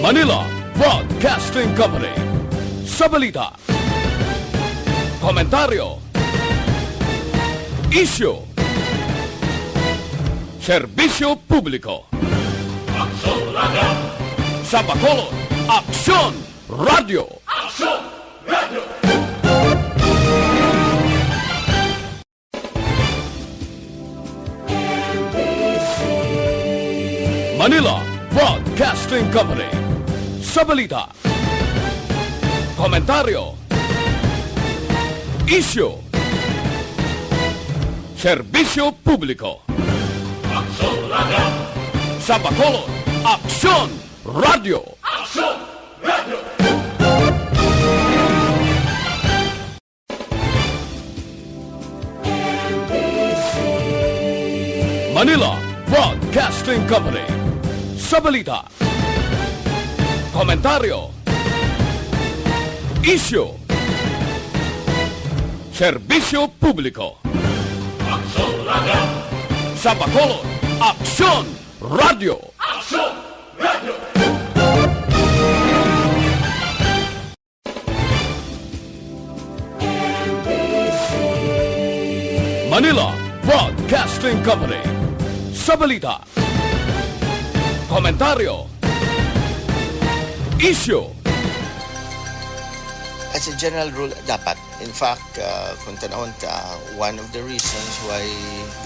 Manila Broadcasting Company. Sa balita, komentaryo, isyu, serbisyo publiko. Aksyon Radio! Sa Bacolod, Aksyon Radio! Aksyon Radio! Manila Broadcasting Company. Sa balita, komentaryo, isyu, serbisyo publiko. Aksyon Radio! Sa Bacolod, Aksyon Radio! Aksyon Radio! Manila Broadcasting Company. Sa balita, komentaryo, isyu, serbisyo publiko. Aksyon Radio! Sa Bacolod, Aksyon Radio! Aksyon Radio! Manila Broadcasting Company. Sa balita, komentaryo, isyu. As a general rule, dapat. In fact, kung tanawin ka, one of the reasons why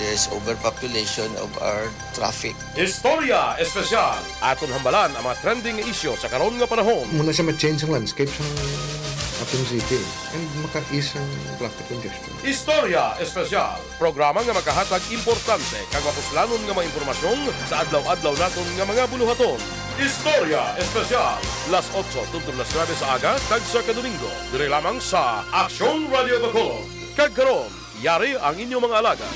there's overpopulation of our traffic. Istorya Espesyal. Aton hambalan ang mga trending isyu sa karon nga panahon. Muna siya ma-change ang landscape sa atong city and maka-ease ang traffic congestion. Istorya Espesyal. Programa nga makahatag importante kag mapuslanon nga mga impormasyon sa adlaw-adlaw naton nga mga buluhaton. Istorya Espesyal. Las 8 tuntun las 9 sa aga kag sa kadomingo. Dire lamang sa Aksyon Radio Bacolod. Kag karon, yari ang inyong mga alaga.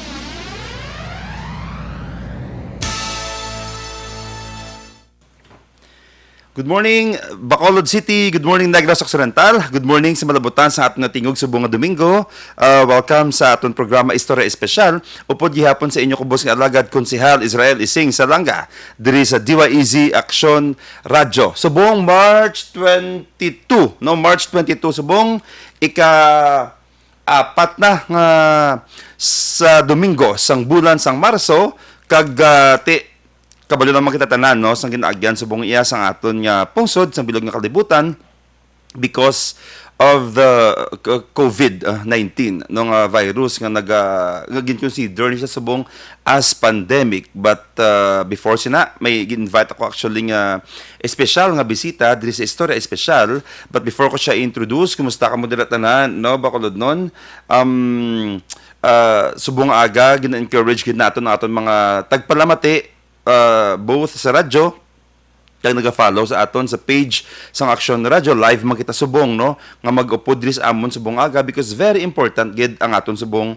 Good morning, Bacolod City. Good morning, Negros Occidental. Good morning sa malabutan sa atong tingog sa buong Domingo. Welcome sa atong programa Istorya Espesyal. Upod gihapon sa inyo kubos nga alagad Konsehal Israel Ising Salanga diri sa DYEZ Aksyon Radio. So buong March 22, March 22 subong ika-apat na nga sa Domingo sang bulan sang Marso kag kabalo naman kita tanan no sang ginaagyan sa buong iya sang aton nga pungsod sang bilog nga kalibutan because of the COVID-19 no nga virus nga gin-consider ni siya sa buong as pandemic, but before sina may gi-invite ako actually nga espesyal nga bisita diri sa Istorya Espesyal, but before ko siya introduce, kumusta ka mo dira tanan no Bacolod non? Subong aga gina-encourage gid naton aton mga tagpalamati both sa radyo kag naga-follow sa aton sa page sang Aksyon Radio live man kita subong no nga mag-upod diri sa amon subong aga because very important gid ang aton subong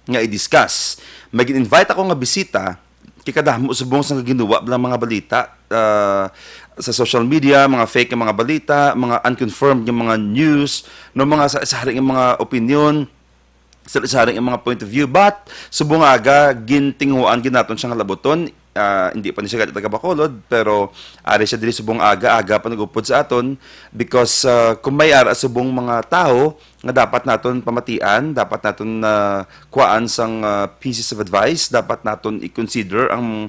nga i-discuss. Mag-invite ako nga bisita kay kadamo subong sang ginuwa blang mga balita sa social media, mga fake nga mga balita, mga unconfirmed nga mga news, no mga saring mga opinion, saring mga point of view, but subong aga gintinguan gid naton siyang laboton. Hindi pa ni siya taga Bacolod pero ari siya diri subong aga pa nagupod sa aton because kung may ara subong mga tao nga dapat naton pamatian, dapat naton kuan sang pieces of advice, dapat naton i-consider ang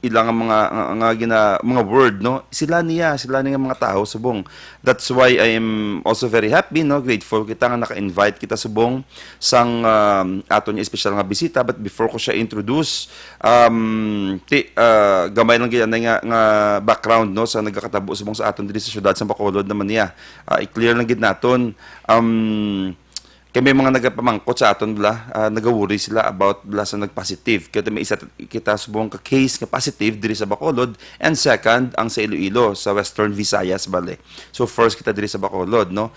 ilang mga word no sila niya mga tao subong. That's why I am also very happy no, grateful kita nga naka-invite kita subong sang aton nga espesyal nga bisita. But before ko siya introduce, gamay lang gyud nga background no sa nagakatabo subong sa aton diri sa syudad sa Bacolod naman niya. I-clear lang gid naton kay may mga nagapamangkot sa aton bla, nagawuri sila about bla sa nagpositive. Kaya may isa kita subong ka case nga positive diri sa Bacolod, and second ang sa Iloilo sa Western Visayas bale. So first kita diri sa Bacolod no.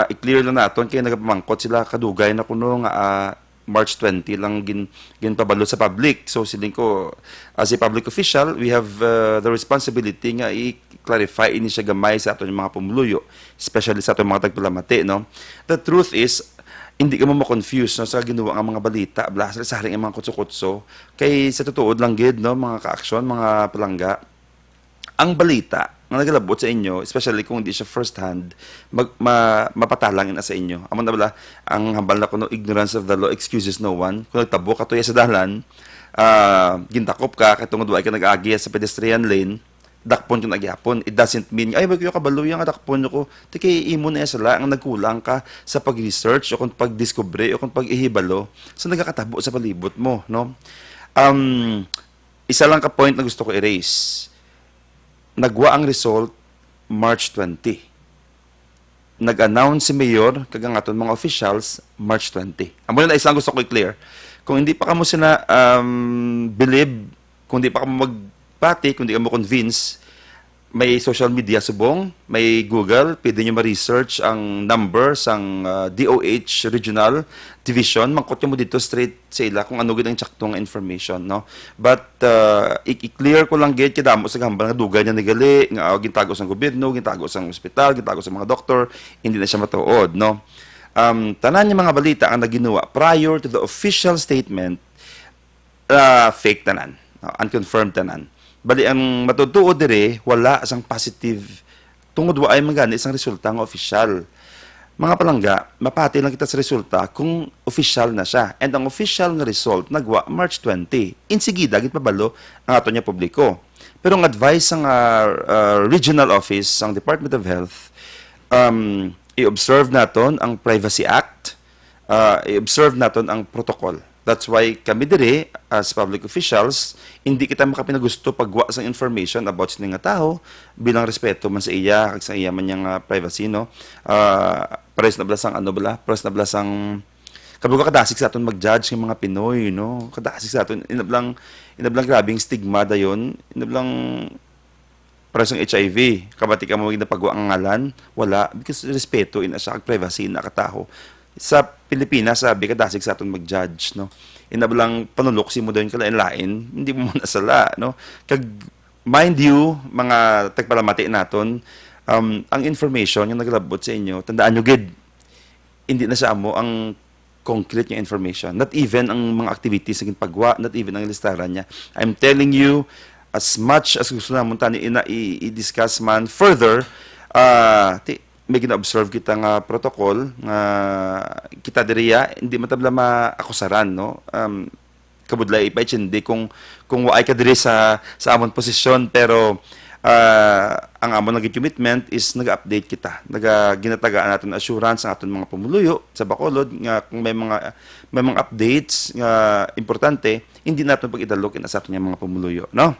I-clear lang naton kay nagapamangkot sila kadugay na kuno nga March 20 lang ginpabalo sa public. So siling ko as a public official, we have the responsibility nga i-clarify ini siya gamay sa aton mga pumuluyo, especially sa aton mga tagpalamati no. The truth is hindi ka mo ma-confuse no, sa ginawa ang mga balita, bla, sa haring mga kutso-kutso. Kay sa tutuod lang gid no, mga ka-aksyon, mga palangga, ang balita nga nagalabot sa inyo, especially kung hindi siya first hand, mapatalang ina sa inyo. Amon na bala, ang hambal na kuno, ignorance of the law excuses no one. Kung nagtabo ka tuya sa dalan, gintakop ka, katungod wa ka nag-agi sa pedestrian lane, dakpon yung nagyapon. It doesn't mean, ay, wag yung kabalo yung dakpon ko. Tiki, imo na sila, ang nagkulang ka sa pag-research, o kung pag-discovery, o kung pag-ihibalo, sa nagkakatabo sa palibot mo, no? Isa lang ka point na gusto ko erase. Nagwa ang result March 20. Nag-announce si Mayor, kagangaton mga officials, March 20. Amo na isang gusto ko i-clear. Kung hindi pa kamo sina believe, kung hindi pa kamo magpati, kung hindi kamo convince, may social media subong, may Google, pwede nyo ma-research ang numbers, ang DOH Regional Division, mangkot mo dito straight sa ila kung ano gid ang tsaktong information, no? But i-clear ko lang gid kidamo sa gambal nga dugay niya nigali nga gintago sa gobyerno, gintago sa ospital, gintago sa mga doktor, hindi na siya matuod, no? Tanan niya mga balita ang naginawa prior to the official statement, fake tanan, no? Unconfirmed tanan. Bali ang matutuod dire wala asang positive tungod wa ay magani isang resulta nga official. Mga palangga, mapati lang kita sa resulta kung official na siya. And ang official nga result nagwa March 20. Insigida gid pabalo ang ato niya publiko. Pero ang advice ang regional office ang Department of Health, i-observe naton ang Privacy Act, i-observe naton ang protocol. That's why kami dire as public officials, hindi kita makapinagusto pagwa sa information about sa nga tao bilang respeto man sa iya kag sa iya man yang privacy, no. Pares na blasang ano bala, pares na blasang kabuga kadasig sa aton mag-judge ng mga Pinoy, no. Kadasig sa aton inablang grabing stigma dayon, inablang pares ng HIV, kabati ka mo pagwa ang ngalan, wala because respeto ina sa privacy na kataho. Sa Pilipinas, sabi ka, dasig sa aton mag-judge, no? Inablang panuloksin mo doon kalain-lain, hindi mo muna sala, no? Kag, mind you, mga tagpalamati naton, ang information yung naglabot sa inyo, tandaan nyo, gid, hindi na sa amo ang concrete yung information. Not even ang mga activities na pagwa, not even ang listaran niya. I'm telling you, as much as gusto na munta ni i-discuss man further, may gina-observe kita nga protocol nga kita diriya hindi matabla maakusaran, no. Kabudlay ipaitsindi kung waay ka diri sa amon posisyon, pero ang amon naging commitment is nag-update kita, ginatagaan natin assurance ang aton mga pumuluyo sa Bacolod nga kung may mga updates nga importante hindi natin pag-idalokin sa aton mga pumuluyo, no.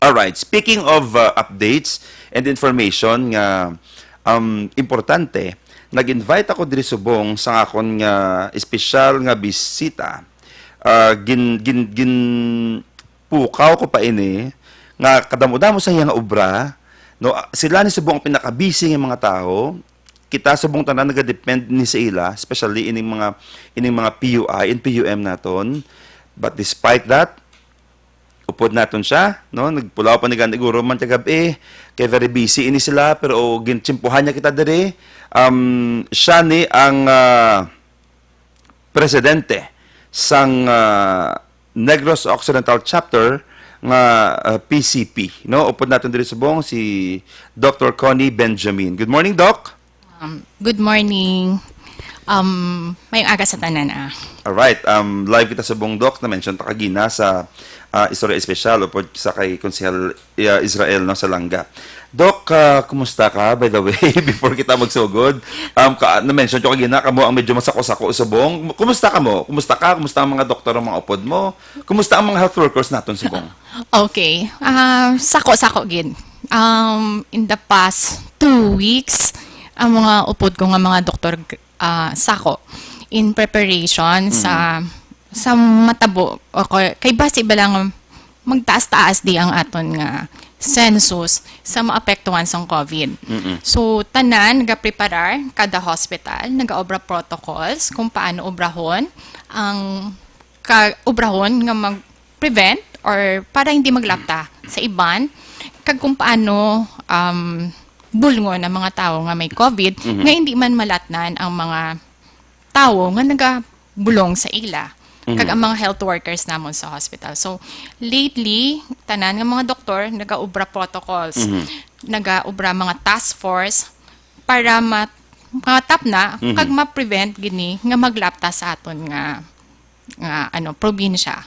All right, speaking of updates and information nga importante, nag-invite ako diri subong sa akon nga espesyal nga bisita. Pukaw ko pa ini nga kadamo-damo sa iyang obra, no. Sila ni subong pinaka-busy nga mga tao. Kita subong tanan naga-depend ni sa ila, especially ining mga PUI and PUM naton. But despite that, upod naton siya, no, nagpulaw pa ni ganiguro man gabi, kay very busy ini sila, pero ginchimpuhan niya kita diri. Siya ni ang presidente sang Negros Occidental Chapter nga PCP, no. Upod naton diri subong si Dr. Connie Benjamin. Good morning, Doc. Good morning. May aga sa tanan Alright, live kita sa buong Doc na mention ta kagina sa Istorya Espesyal o sa kay Konsehal Israel, no, sa Langga. Doc, kumusta ka, by the way, before kita magsugod? Na-mention ko kagina, kamo ang medyo masako-sako subong. Kumusta ka mo? Kumusta ka? Kumusta ang mga doktor ang mga upod mo? Kumusta ang mga health workers naton subong? Okay. Sako-sako gid. In the past 2 weeks, ang mga upod ko nga mga doktor sako in preparation sa matabo o kay base ba lang magtaas-taas di ang aton nga census sa maapektuhan sa COVID. So tanan nagapreparar kada hospital, nagaobra protocols kung paano obrahon ang obrahon nga mag-prevent or para hindi maglapta sa iban kag kung paano bulngon ang mga tao nga may COVID nga hindi man malatnan ang mga tao nga nagabulong sa ila. kag ang mga health workers namon sa hospital. So lately tanan nga mga doktor nagaubra protocols, nagaubra mga task force para matap na kag ma-prevent gini nga maglapta sa aton nga probinsya.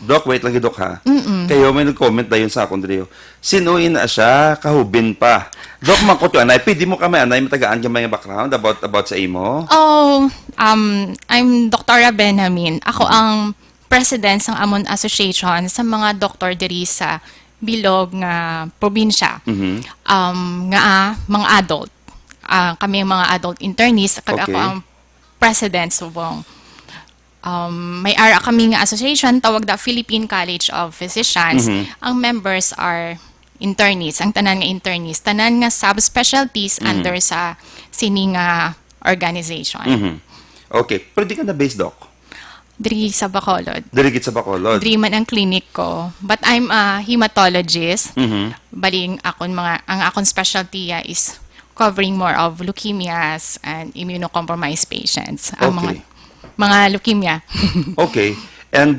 Doc, wait lang Doc ha. Kayo may nag-comment dayon sa akong diriyo. Sinuin na siya, kahubin pa. Doc, mangkot yung anay. Pwede mo kami anay, matagaan ka may background about sa imo? Oh, I'm Dr. Benjamin. Ako ang president ng Amon Association sa mga doktor diri sa bilog nga probinsya. Mga adult. Kami ang mga adult internists. Kag ako Okay. ang president subong. May ara kami nga association tawag da Philippine College of Physicians. Ang members are internists, ang tanan nga internists, tanan nga subspecialties under sa sini nga organization. Okay. Pero di ka na base, Doc? Diri sa Bacolod. Dirigit sa Bacolod. Diri man ang clinic ko. But I'm a hematologist. Baling ang akon specialty is covering more of leukemias and immunocompromised patients. Ang Okay. mga leukemia. Okay. And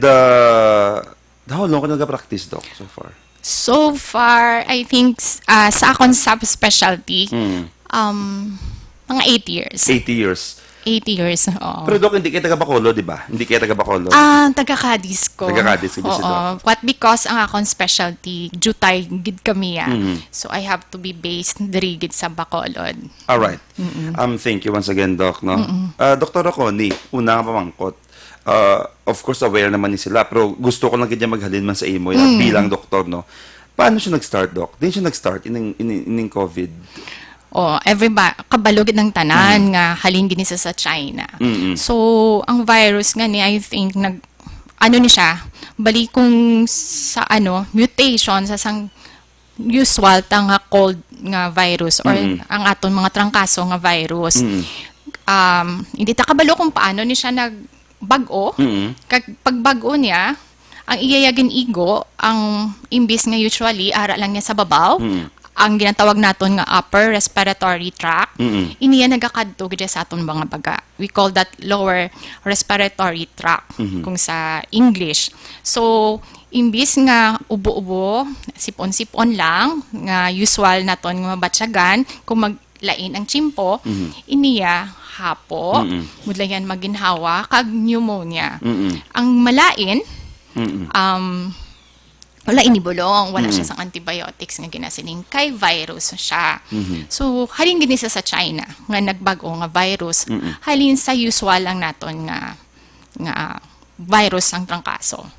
how long ka nag-practice, Doc, so far? So far, I think sa akong subspecialty, mga 8 years. 80 years. 8 years, oo. Pero Doc, hindi kayo taga Bacolod, di ba? Hindi kayo taga Bacolod. Taga-Cadiz ko. Taga-Cadiz ka din si Doc. Oo. What because ang akong specialty, jutay gid kami ya. So I have to be based diri gid sa Bacolod. All right. Thank you once again, Doc, no? Dr. Roconi, una nga pamangkot. Of course, aware naman ni sila, pero gusto ko lang ganyan maghalin man sa imo bilang doktor, no? Paano siya nag-start, Doc? Di siya nag-start in COVID? Kabalugid ng tanan nga halin gini sa China. So, ang virus nga ni, I think, ni siya, bali kung sa mutation sa sang usual nga cold nga virus or ang aton mga trangkaso nga virus. Hindi ta kabalo kung paano ni siya nagbago. Kag pagbago niya, ang iyayagin igo, ang imbis nga usually, ara lang niya sa babaw, ang ginatawag naton nga upper respiratory tract, iniya nagakadto gid sa aton mga baga. We call that lower respiratory tract kung sa English. So, imbis nga ubo-ubo, sipon-sipon lang, nga usual naton nga mabatyagan, kung maglain ang tsimpo, iniya hapo, mudlayan maginhawa, kag pneumonia. Ang malain, wala inibulong, wala siya sang antibiotics nga ginasiling kay virus siya. So, halin gini sa China nga nagbago nga virus, halin sa usual lang naton nga virus ang trangkaso.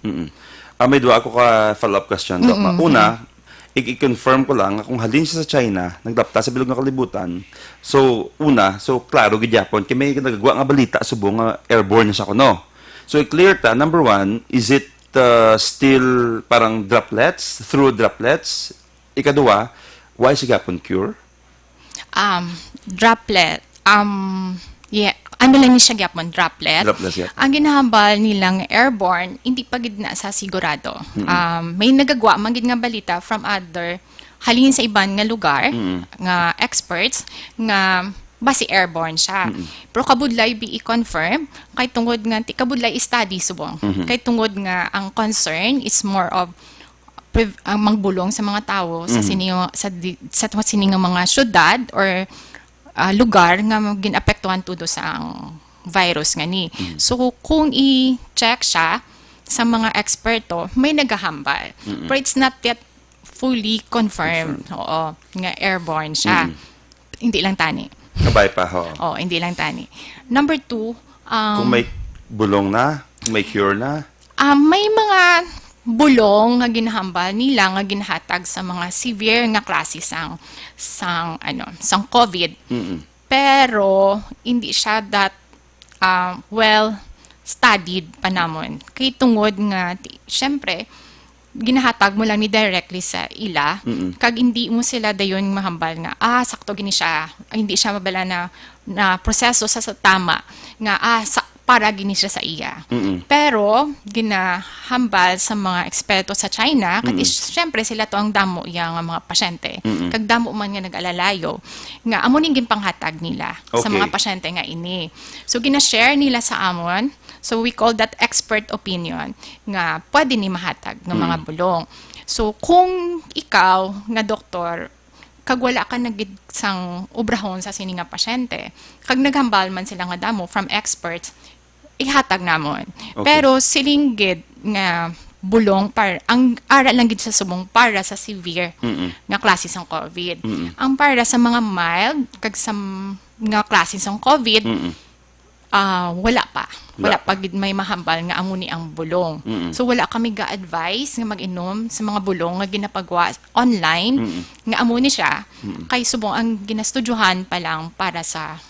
May dua ako ka follow-up question, Doc. Una, i-confirm ko lang kung halin siya sa China, nagdapta sa bilog ng kalibutan. So, klaro gid yapon kay may nagagawa nga balita subong nga airborne siya kuno. So, i-clear ta, number one, is it still parang droplets, through droplets? Ikaduwa, why siya gapon cure? Droplet. Ano lang ni siya gyapon, droplet. Droplets, yeah. Ang ginahambal nilang airborne, hindi pa gid na sa sigurado. May nagagwa man gid nga balita from other halin sa iban nga lugar nga experts nga basi airborne siya. Pero kabudlay i-confirm kay tungod nga kabudlay study subong. Kay tungod nga ang concern is more of ang mangbulong sa mga tao sa sini nga mga syudad or lugar nga ginapektuhan tudo sa ang virus nga ni. So kung i-check siya sa mga eksperto, may nagahambal. But it's not yet fully confirmed. Oo, nga airborne siya. Hindi lang tani. Kabay pa, ho. Hindi lang tani. Number 2, Kung may bulong na, kung may cure na, may mga bulong nga ginahambal nila nga ginhatag sa mga severe nga klase sang COVID. Pero hindi siya that well studied pa namon. Kay tungod nga syempre ginahatag mo lang ni directly sa ila, kag hindi mo sila dayon mahambal nga sakto gini siya, hindi siya mabala na proseso sa tama nga para gini siya sa iya. Pero ginahambal sa mga eksperto sa China, kag syempre sila to ang damo iya nga mga pasyente. Kag damo man nga nag-alalayo nga amo ning ginpanghatag nila sa Okay. mga pasyente nga ini. So gina-share nila sa amon So we call that expert opinion nga pwede ni mahatag ng mga bulong. So kung ikaw nga doktor kag wala ka nagid sang obrahon sa sini nga pasyente, kag naghambal man sila nga damo from experts, ihatag namon. Okay. Pero silinggid nga bulong ang aral lang gid sa subong para sa severe nga klase sang COVID. Ang para sa mga mild kag sa nga klase sang COVID, wala pa. Wala pa gid may mahambal nga amo ni ang bulong. So wala kami ga-advise nga mag-inom sa mga bulong nga ginapagawa online nga amo ni siya kay subong ang ginastudyuhan pa lang para sa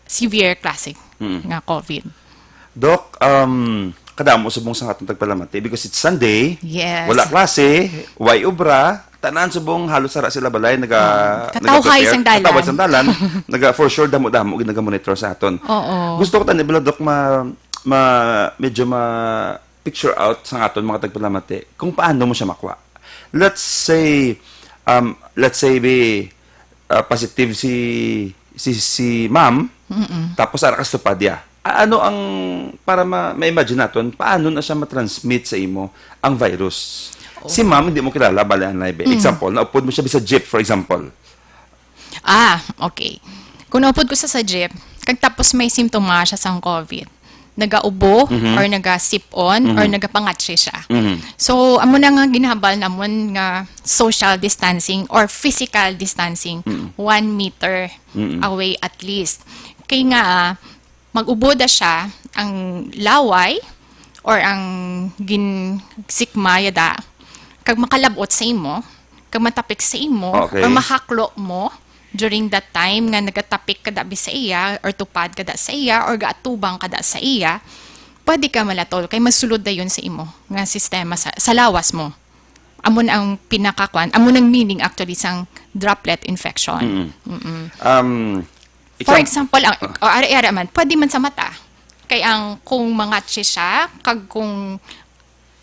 severe classic nga COVID. Doc, kadamo subong sa atong tagpalamati because it's Sunday. Yes. Wala klase, way obra, tanan subong halos sara sila balay Katawhay sang dalan. Katawhay sang dalan. For sure damo-damo naga-monitor sa aton. Oo. Gusto ko tani bila Doc medyo picture out sa aton mga tagpalamati kung paano mo siya makuha. Let's say positive si ma'am. Tapos ara ka stupadya. Ano ang para ma-imagine naton paano na siya matransmit sa imo ang virus? Si ma'am hindi mo kilala balayan live. Example, naupod mo siya sa jeep for example. Okay. Kung naupod ko sa jeep, kag tapos may simptoma siya sang COVID, nagaubo or naga-sip-on or nagapangatsi siya. So, amo na nga ginhabal namon nga social distancing or physical distancing 1 meter away at least. Kay nga mag-ubo da siya ang laway or ang ginsikma yada kag makalabot sa imo, kag matapik sa imo Okay. or mahaklo mo during that time nga nagatapik kada sa iya or tupad kada sa iya or gaatubang kada sa iya, pwede ka malatol kay masulod da yun sa imo nga sistema sa lawas mo. Amon ang pinakakwan, amon ang meaning actually sang droplet infection. For example, ari-ari man, pwede man sa mata. Kay ang kung mangatsi siya, kag kung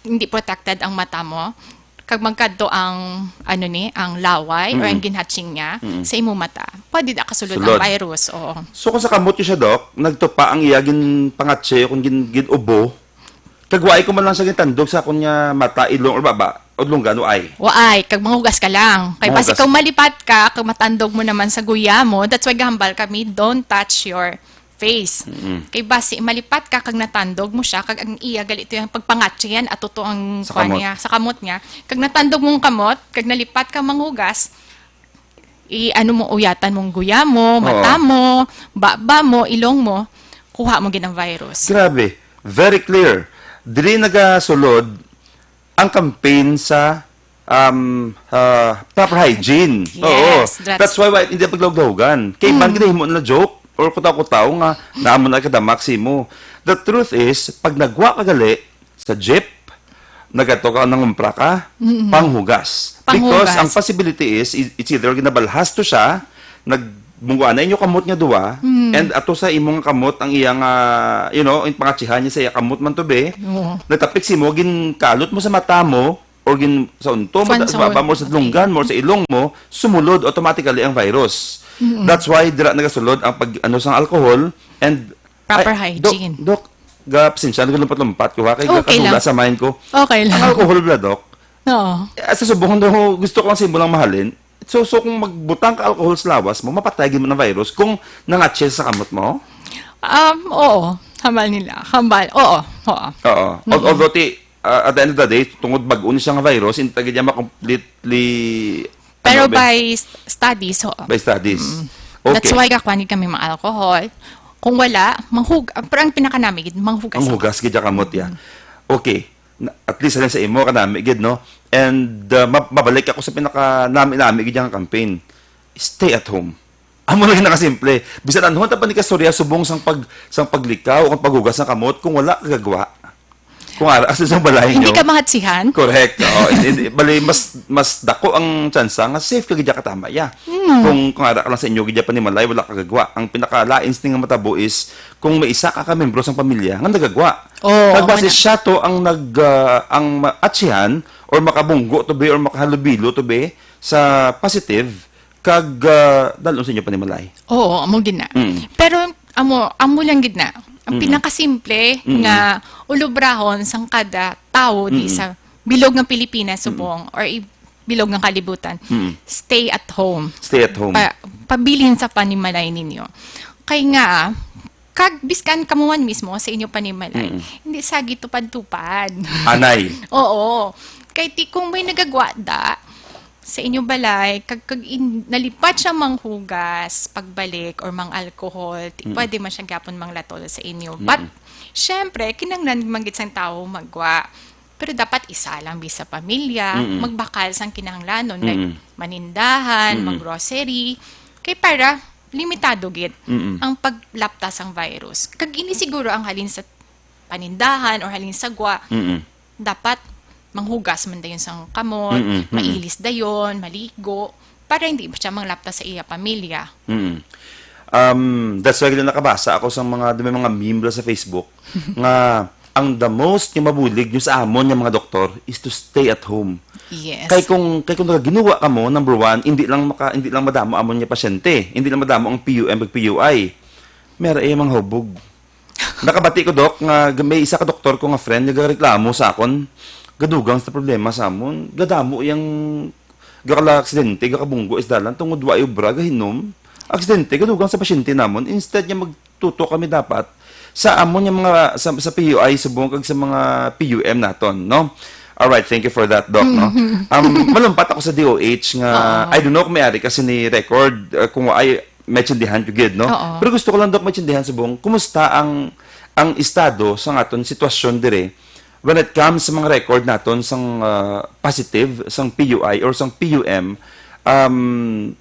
hindi protected ang mata mo, kag magkadto ang ang laway or ang ginhatching niya sa imo mata, pwede da kasulod ang Sulod. virus. Oo. So kung sa kamot siya Doc, nagtupa ang iya pangatse kung ginubo, kagwai ko man lang sa gitandog sa kunya mata ilong or baba, udlong gano ay. Waay, kag manghugas ka lang. Kay basi Manghugas. kung malipat ka, kag matandog mo naman sa guya mo, that's why gahambal kami, don't touch your face. Kay basi malipat ka kag natandog mo siya, kag ang iya galito yung pagpangatsi yan at totoo ang Sa kuwan kamot. niya, sa kamot niya. Kag natandog mong kamot, kag nalipat ka manghugas, mo uyatan mong guya mo, mata mo, baba mo, ilong mo, kuha mo ginang virus. Grabe, very clear. Dili nagasulod ang campaign sa proper hygiene. Yes, That's why hindi paglawgawan. Kay man gid mo na joke or kutaw-kutaw nga naamo na kada maximo. The truth is pag nagwa ka gali sa jeep, nagato ka nang umpra ka, panghugas. Because Panghugas. ang possibility is it's either ginabalhas to siya, nagbungguan na inyo kamot nga duwa, and ato sa imong kamot ang iyang yung pangatsihan niya sa iya kamot man to be. Oo. Natapik si mo ginkalot mo sa mata mo or sa unto mo, Fan sa sa baba mo sa lunggan mo, sa ilong mo, sumulod automatically ang virus. That's why dira nagasulod ang sang alcohol and Proper hygiene. Doc, pasensya nagulumpat-lumpat ko ha kay Okay kakadula lang. sa mind ko. Okay Ang lang. alcohol bla Doc. Oo. Sa subong daw gusto ko ang simbolang mahalin. So kung magbutang ka alcohol sa lawas mo, mapatay mo ng virus kung nangatsil sa kamot mo. Oo. Hambal nila. Hambal. Oo. Oo. Although at the end of the day, tungod bag-o ni siya nga virus, hindi tagid niya ma-completely Pero by studies, oo. by studies. Okay. That's why kakwanin kami mga alcohol. Kung wala, pero ang pinakanamig, manghugas. ang hugas gid kamot ya. Okay. At least lang sa imo kanami gid no. And mabalik ako sa pinaka nami gid yang campaign. Stay at home. Amo lang nakasimple. Bisan anhon ta pa ni kastorya subong sang paglikaw o paghugas ng kamot kung wala ka gagawa. Kung asa sa balay nyo. Hindi ka mahatsihan. Correct. Bali mas dako ang tsansa nga safe ka gidya katama ya. Kung ara ka lang sa inyo gidya pa ni malay wala ka gagwa. Ang pinaka-lains ning matabo is kung may isa ka membro sang pamilya nga nagagwa. Oo, Pagbase wala. siya to ang ang maatsihan or makabunggo to be or makahalubilo to be sa positive kag dalon sa inyo pa ni malay. Oo, amo gina. Mm. Pero amo lang gid na. Ang pinakasimple nga ulubrahon sang kada tawo di sa bilog ng Pilipinas subong or bilog ng kalibutan. Stay at home. Stay at home. Pabilin sa panimalay ninyo. Kay nga, kag biskan kamuan mismo sa inyo panimalay, hindi sagi tupad-tupad. Anay. Oo. Kay ti kung may nagagwada sa inyo balay, nalipat siya manghugas, pagbalik, or mang alcohol, pwede man siya gapon mang latol sa inyo. But, syempre, kinanglan manggit sang tao magwa. Pero dapat isa lang bisa pamilya, magbakal sang kinahanglanon, like manindahan, mag-grocery, kay para limitado gid ang paglaptas ang virus. Kag ini siguro ang halin sa panindahan or halin sa gwa, dapat manghugas man dayon sang kamot, mailis dayon, maligo, para hindi siya manglaptas sa iya pamilya. That's why nakabasa ako sa mga meme sa Facebook nga ang the most nga mabulig nyo sa amon ng mga doktor is to stay at home. Yes. Kay kung ginawa ka mo, number one, hindi lang madamo amon niya pasyente, hindi lang madamo ang PUM ag PUI. Meron ay mga hubog. Nakabati ko, Dok, nga may isa ka doktor ko nga friend nagareklamo sa akon, gadugang sa problema sa amon, gadamo yung gakala aksidente, gakabunggo isdalan, tungod wa ubra, gahinom, aksidente, gadugang sa pasyente namon, instead niya magtuto kami dapat sa amon yung mga, sa PUI, subong kag sa mga PUM naton, no? Alright, thank you for that, Doc, no? Malumpat ako sa DOH nga, I don't know kung may-ari kasi ni record, kung ay metsindihan ko gid, no? Pero gusto ko lang, Doc, metsindihan subong, kumusta ang estado sa aton sitwasyon dire when it comes sa mga record naton sang positive, sang PUI or sang PUM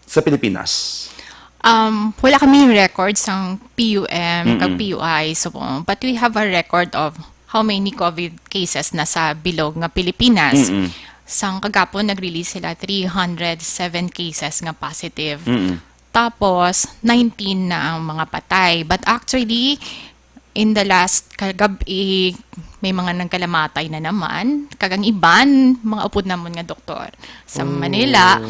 sa Pilipinas? Wala kami records ng PUM, kag PUI, so, but we have a record of how many COVID cases na sa bilog nga Pilipinas. Sang kagapon, nag-release sila 307 cases nga positive. Tapos, 19 na ang mga patay. But actually, in the last kagabi, may mga nagkalamatay na naman. Kagang iban, mga upod namon nga doktor sa Manila.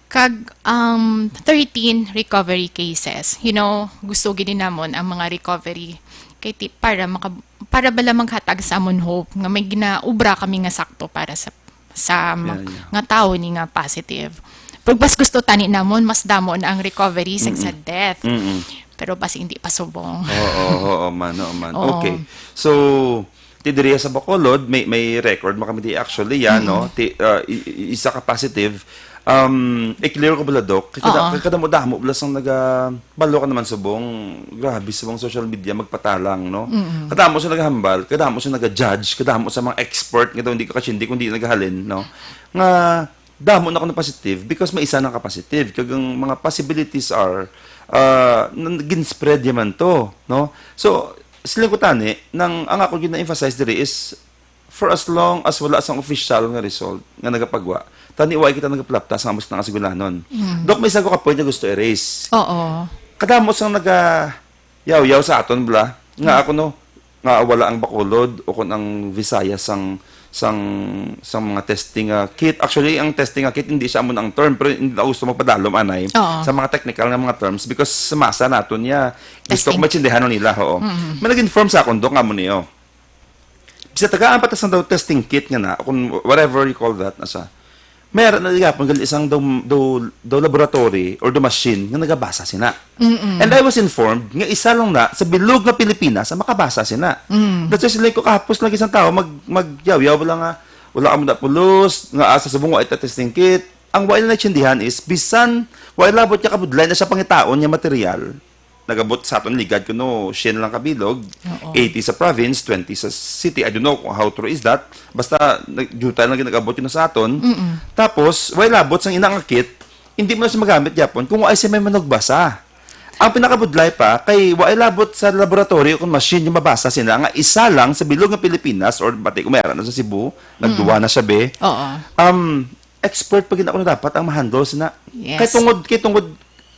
Kag 13 recovery cases. You know, gusto gini namon ang mga recovery kay para bala maghatag sa amon hope nga may ginaubra kami nga sakto para sa nga tao ni nga positive. Pag mas gusto tani namon mas damo na ang recovery sa death. Pero basi hindi pa subong. Oo, man. Okay. So, tidiriya sa Bacolod, may record mo kami di actually yan, no? Isa ka positive. I-clear ko bala, Doc. Kada mo damo, bala sang balo ka naman subong, grabe subong social media, magpatalang, no? Kada mo siya naghambal, kada mo siya nag-judge, kada mo sa mga expert, nga daw hindi ka kasyindi, kundi naghalin, no? Nga, damo na ako na positive because may isa na ka positive. Kagang mga possibilities are, gin-spread yaman to, no? So, silang ko tani, ang ako yun na-emphasize diri is, for as long as wala sang official nga result, nga nagapagwa, taniway kita nagaplapta sa amos ng asigulanon. Dok, may isa ko ka point na gusto erase. Oo. Kadamos ang yaw-yaw sa aton, bla, nga ako no, nga wala ang Bacolod o kung ang Visayas sang mga testing kit. Actually, ang testing kit, hindi siya amon ang term, pero hindi na gusto magpadalom, anay, sa mga technical na mga terms, because sa masa naton niya, gusto ko matsindihan nila, oo. May nag-inform sa akon, Dok, nga mo niyo. Bisa tagaan patas ng daw testing kit nga na, kung whatever you call that, nasa, meron na digapon isang daw laboratory or the machine nga nagabasa sina. And I was informed nga isa lang na sa bilog na Pilipinas ang makabasa sina. That's why sila ko kahapos lang isang tao magyaw-yaw wala ka mo na pulos nga asa sa bungo ita testing kit. Ang wala na tsindihan is bisan wala labot niya kabudlay na sa pangitaon niya material. Nagabot sa aton ligad kuno shin lang kabilog, 80 sa province, 20 sa city. I don't know how true is that. Basta juta lang nagabot yun sa aton. Tapos wala labot sang inang kit, hindi mo na siya magamit yapon kung ay siya may managbasa. Ang pinakabudlay pa kay wala labot sa laboratory kung machine yung mabasa sila nga isa lang sa bilog ng Pilipinas or bati ko meron na sa Cebu, nagduwa na siya be. Expert pag ako na dapat ang mahandle sina. Yes. Kay tungod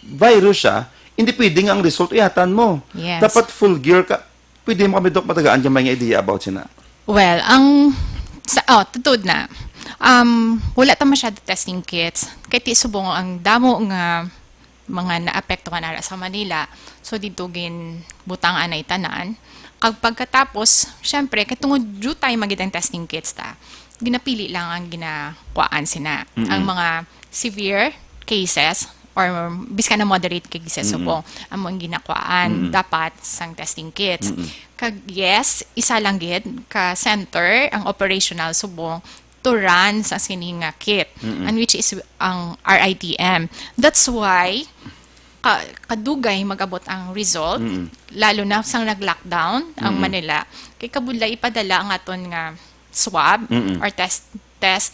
virus siya, hindi pwedeng ang result ihatan mo. Yes. Dapat full gear ka. Pwede mo kami, Dok, matagaan dyan may idea about sina. Well, tutod na. Wala ta masyado testing kits. Kaya ti subong ang damo nga mga naapektuhan ara sa Manila. So dito gin butang anay tanan. Kag pagkatapos, syempre katungod due tayo magitang testing kits ta. Ginapili lang ang ginakuan sina ang mga severe cases or biska na moderate cases subong amo ang ginakuan dapat sang testing kits. Kag yes, isa lang gid ka center ang operational subong to run sa sining nga kit and which is ang RITM. That's why kadugay magabot ang result lalo na sang nag-lockdown ang Manila kay kabudlay ipadala ang aton nga swab or test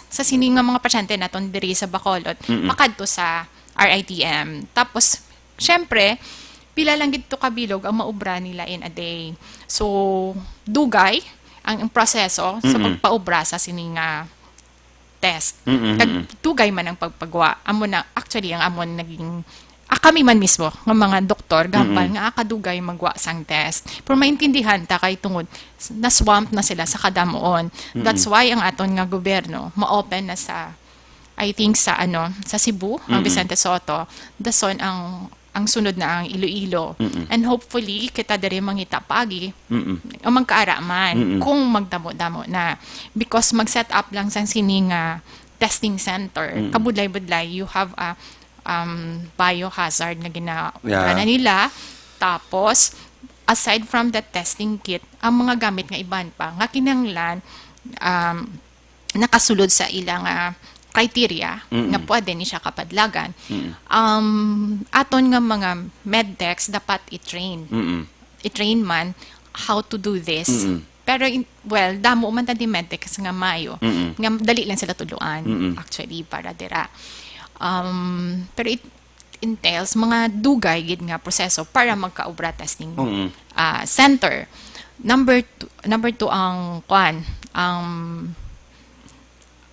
sa sining nga mga pasyente naton diri sa Bacolod makadto sa RITM. Tapos syempre pila lang gid to kabilog ang maubra nila in a day. So dugay ang proseso sa pagpaubra sa sining nga test. Kag dugay man ang pagpagawa. Amo na actually ang amon naging kami man mismo ng mga doktor gambal nga akadugay magwa sang test. Pero maintindihan ta kay tungod na swamp na sila sa kadamuon. That's why ang aton nga gobyerno ma-open na sa I think sa sa Cebu, ang Vicente Soto, dason ang sunod na ang Iloilo. And hopefully kita diri mangita pagi ang magkaaraman kung magdamo-damo na because mag-set up lang sang sining testing center. Kabudlay-budlay you have a biohazard na ginawa na nila. Tapos, aside from the testing kit, ang mga gamit nga iban pa, nga kinanglan, nakasulod sa ilang criteria nga pwede ni siya kapadlagan. Aton nga mga meddex dapat i-train. I-train man how to do this. Pero, damo man ta di meddex nga mayo. Nga dali lang sila tuluan, actually, para dira. Pero it entails mga dugay gid nga proseso para magkaobra testing center. Number two ang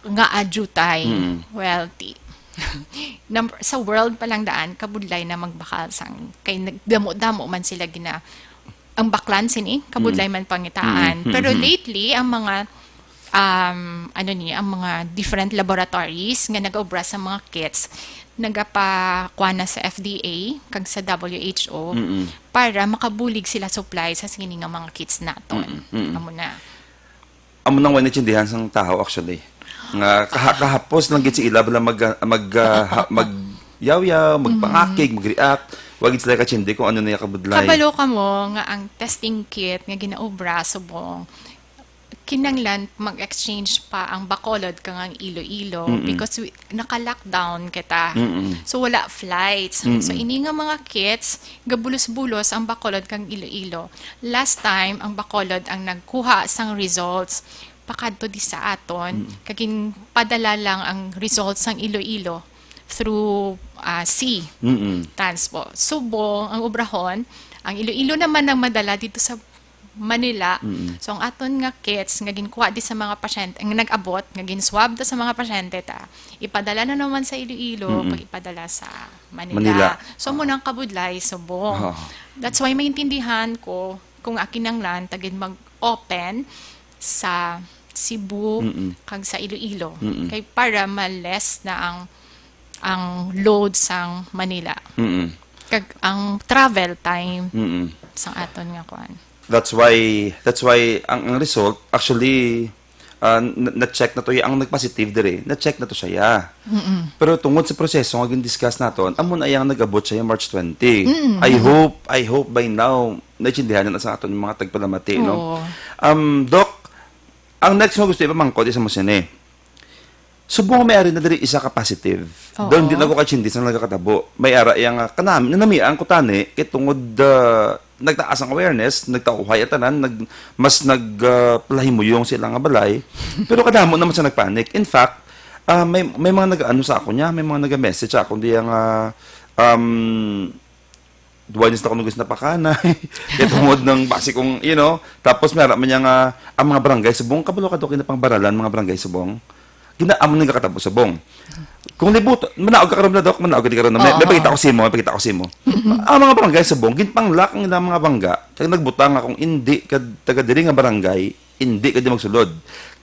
nga adjutay sa world pa lang daan kabudlay na magbakal sang kay nagdamo-damo man sila ang baklan sini kabudlay man pangitaan. Pero lately ang mga ang mga different laboratories nga nag-obra sa mga kits nagapakuha na sa FDA kag sa WHO para makabulig sila supply sa sini nga mga kits naton. Amo nang wala tindihan sang tao actually. Nga kahapos lang gid si ila bala magyaw-yaw, magpangakig, mag-react. Wag gid sila katsindi kung ano na kabudlay. Kabalo ka mo nga ang testing kit nga ginaobra subong kinanglan mag-exchange pa ang Bacolod kang ang Iloilo because naka-lockdown kita. So wala flights. So ini nga mga kits gabulos-bulos ang Bacolod kang Iloilo. Last time ang Bacolod ang nagkuha sang results pakadto di sa aton kaging padala lang ang results sang Iloilo through sea transport. Subong ang obrahon ang Iloilo naman ang madala dito sa Manila. So ang aton nga kits nga ginkuha di sa mga pasyente ang nag-abot nga ginswab ta sa mga pasyente ta ipadala na naman sa Iloilo pag ipadala sa Manila. So mo nang kabudlay subong. That's why maintindihan ko kung akinanglan tagid mag-open sa Cebu kag sa Iloilo kay para ma-less na ang load sang Manila. Kag ang travel time sa aton nga kuan. That's why ang result actually na-check na to ang nag-positive dire. Na-check na to siya. Pero tungod sa proseso nga gin-discuss naton, amon ayang nag-abot siya March 20. I hope by now naintindihan na sa aton mga tagpalamati no. Doc, ang next mo gusto ipamangkot isa mo sini. Subong may ari na diri isa ka positive. Doon din ako katsindi sa nagkakatabo. May ara yang kanami nanamian ko tani kay tungod nagtaas ang awareness, nagtauhay tanan, mas nagpalahimuyong sila nga balay. Pero kadamo naman sa nagpanic. In fact, may mga nag-ano sa ako niya, may mga nag-message sa ako diya nga duwanis na ko nung gusto na pakanay. Kaya tungod ng basi kong, tapos meron man niya nga ang mga barangay subong, kabalo ka doon kinapang baralan, mga barangay subong. Ginaamon nga kakatabo subong. Kung libuto, manaog ka karon na dok, manaog ka karon na. May pakita ko si mo. Ang mga barangay subong, ginpanglak ang mga bangga. Kaya nagbutang nga kung hindi ka taga diri nga barangay, hindi ka di magsulod.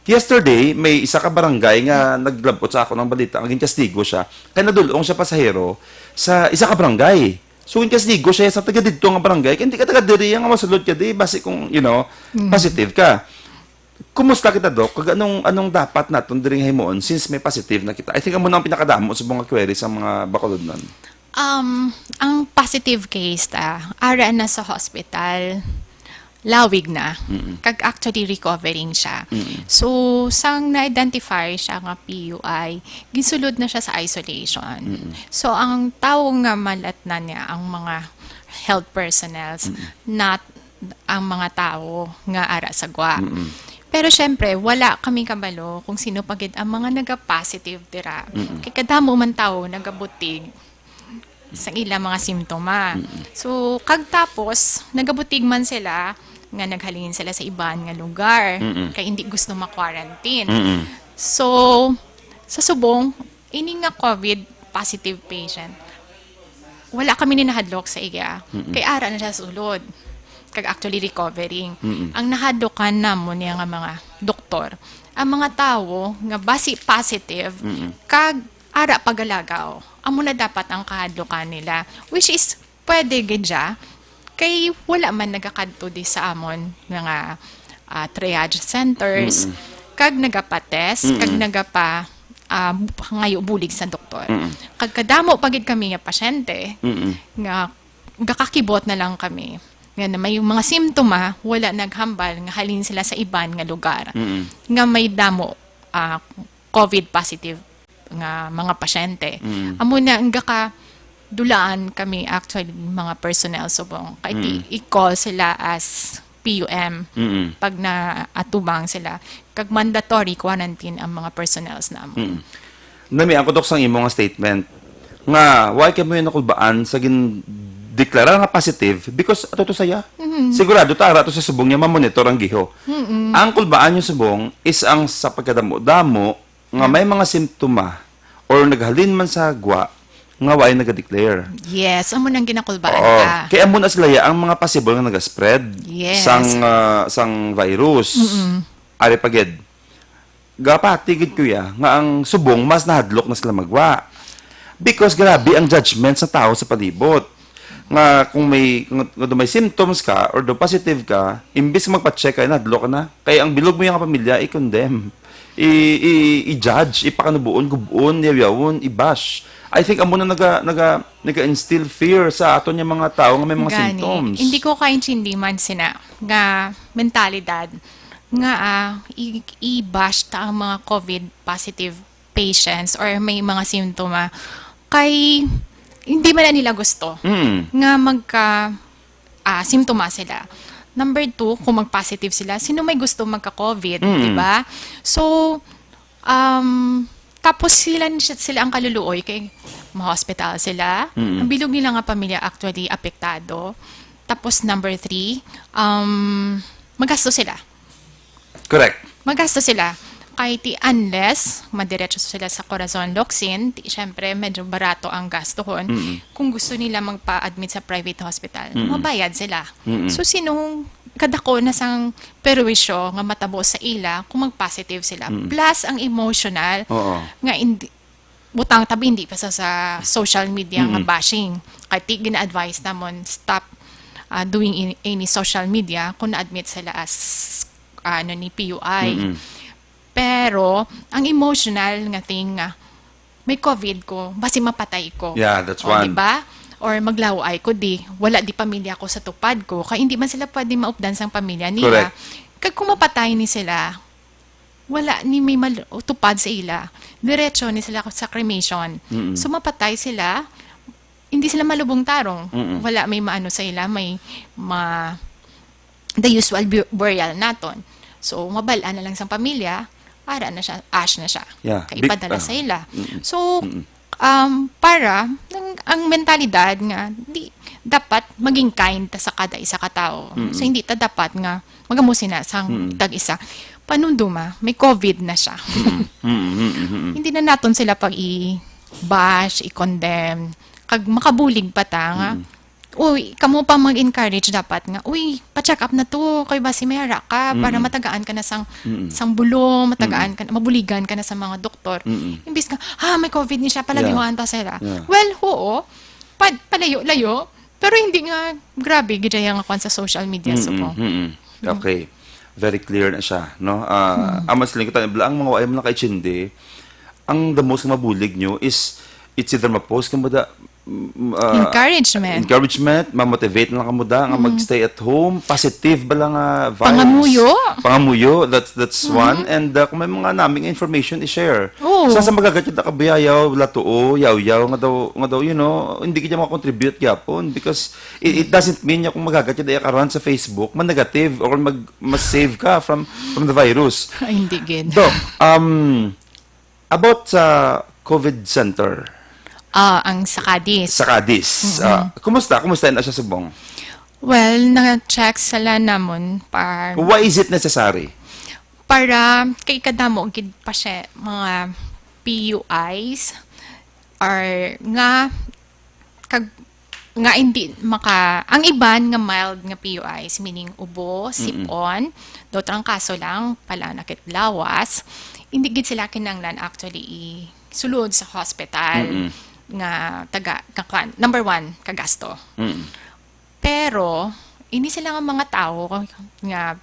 Yesterday, may isa ka barangay nga naglabot sa ako ng balita, ang kastigo siya, kaya nadulong siya pasahero sa isa ka barangay. So, kastigo siya sa taga dito nga barangay, kaya hindi ka taga diri nga masulod ka di, basi kung, positive ka. Kumusta kita, Dok? Anong dapat natin diring himuon since may positive na kita? I think amo na ang pinakadamo sa mga query sa mga bakulod nun. Ang positive case ara na sa hospital, lawig na. Kag actually recovering siya. So, sang na-identify siya nga PUI, gisulod na siya sa isolation. So, ang tao nga malat na niya, ang mga health personnel, not ang mga tao nga ara sa gwa. Pero syempre, wala kami kabalo kung sino pagid ang mga naga-positive dira. Kaya kadamo man tao nagabutig sa ilang mga simptoma. So, kag tapos, nagabutig man sila, nga naghalingin sila sa iban nga lugar, kaya hindi gusto ma-quarantine. So, sa subong, ini nga COVID positive patient, wala kami ninahadlok sa iya, kaya ara na siya sulod, kag actually recovering. Ang nahadlokan namon niya nga mga doktor, ang mga tao nga basi positive, kag ara pagalagaw, amo na dapat ang kahadlokan nila, which is pwede gidya, kay wala man nagakadto di sa amon nga triage centers, kag nagapa-test, kag nagapa ngayo bulig sa doktor. Kag kadamo pagid kami nga pasyente, nga gakakibot na lang kami. Nga na may mga simptoma, wala naghambal, nga halin sila sa iban nga lugar. Nga may damo COVID positive nga mga pasyente. Amo na ang dulaan kami actually mga personnel subong. Kaya i-call sila as PUM pag naatubang sila. Kag mandatory quarantine ang mga personnels namo. Nami, ako dok sang imo nga statement nga why kay mo yun nakulbaan sa deklara nga positive because ato to saya. Sigurado tara to sa subong niya mamonitor ang giho. Ang kulbaan yung subong is ang sa pagkadamo-damo nga may mga simptoma or naghalin man sa gwa nga way naga-declare. Yes, amo nang ginakulbaan Oo. ka. Kaya amo na sila ang mga possible nga naga-spread Yes. sang virus. Ari pagid. Gapatigid ko ya nga ang subong mas nahadlok na sila magwa. Because grabe ang judgment sa tao sa palibot. Nga kung may symptoms ka or do positive ka, imbis magpa-check ka, nahadlok ka na. Kaya ang bilog mo yung pamilya, i-condemn. I-judge, ipakanubuon, gubon, yawon, i-bash. I think amo na naga-instill fear sa aton yung mga tao nga may mga symptoms. Hindi ko kaintindi man sina nga mentalidad nga i-bash ta ang mga COVID positive patients or may mga simptoma kay hindi man na nila gusto nga simptoma sila. Number 2, kung mag-positive sila, sino may gusto magka-COVID, di ba? So, tapos sila ang kaluluoy kay ma-hospital sila. Ang bilog nila nga pamilya actually apektado. Tapos number 3, magasto sila. Correct. Magasto sila. Kahit unless madiretso sila sa Corazon Locsin, syempre medyo barato ang gastuhon. Kung gusto nila magpa-admit sa private hospital, mabayad sila. So sinong kadako na sang perwisyo nga matabo sa ila kung mag-positive sila. Plus ang emotional nga butang tabi hindi pa sa social media nga bashing. Kahit gina-advise namon stop doing any social media kung na-admit sila as ni PUI. Pero, ang emotional nga thing nga, may COVID ko, basi mapatay ko. Yeah, that's one. Diba? Or maglaway ko wala di pamilya ko sa tupad ko, kaya hindi man sila pwede maupdan sang pamilya nila. Kag kung mapatay ni sila, wala ni may tupad sa ila. Diretso ni sila sa cremation. So mapatay sila, hindi sila malubong tarong. Wala may maano sa ila, may the usual burial naton. So mabalaan na lang sang pamilya, para na siya, ash na siya. Yeah. Kaya ipadala sa ila. So, para, ang mentalidad nga, dapat maging kind ta sa kada isa katao. So, hindi ta dapat nga, magamusin na sang tag-isa. Panunduma, may COVID na siya. Hindi na naton sila pag i-bash, i-condemn, kag makabulig pa ta nga, uy, kamo pa mag-encourage dapat nga, uy, pa-check up na to, kay basi may hara ka, para matagaan ka na sang bulong, matagaan ka, mabuligan ka na sa mga doktor. Imbis ka, may COVID ni siya, palabihuan pa sila. Yeah. Well, oo, palayo-layo, pero hindi nga, grabe, gidya nga kwan sa social media. So po. Okay. Very clear na siya, no? Ang mas lingkutan, ang mga waay mo na kay Chinde, ang the most mabulig nyo is, it's either ma-post ka mo da, encouragement, ma-motivate na lang ka mo da, nga mag-stay at home, positive ba lang vibes? Pangamuyo, that's one. And kung may mga naming information, i-share. Oo. Sa magagat yung nakabayayaw, latuo, yaw-yaw, nga daw, you know, hindi ka makakontribute yapon because it doesn't mean kung magagat yung karan sa Facebook, man-negative or mas-save ka from the virus. Ay, hindi gid. Doc, about sa COVID Center, Ang Sakadis. sa Cadiz, kumusta na siya subong? Well, na-check sila namon Why is it necessary? para kay kadamo gid pa siya mga PUIs or nga hindi ang iban nga mild nga PUIs meaning ubo, sipon, dotrang kaso lang palanakit lawas, hindi gid sila kinanglan actually sulod sa hospital nga number 1 kagasto. Pero ini sila nga mga tao nga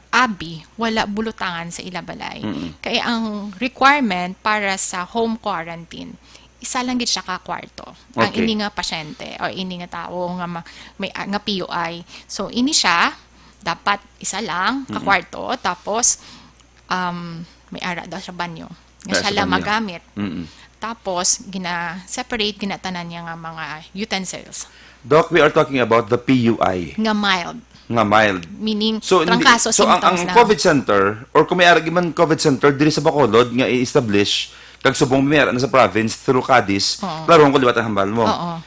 wala bulutangan sa ilabalay. Kaya ang requirement para sa home quarantine, isa lang gid siya ka kwarto. Ang Okay. ini nga pasyente o ini nga tao nga may nga PUI. So ini siya dapat isa lang ka kwarto tapos may ara daw sa banyo. Nga Sa siya lang banyo. magamit. Tapos gina-separate ginatanan niya nga mga utensils Doc, we are talking about the PUI, nga mild. nga mild. Meaning, So, trangkaso so ang symptoms lang. COVID Center, or kung may aragi man COVID Center, diri sa Bacolod, nga i-establish, kag subong mera na sa province, through Cadiz, klaro ko liwat ang hambal mo. Oo.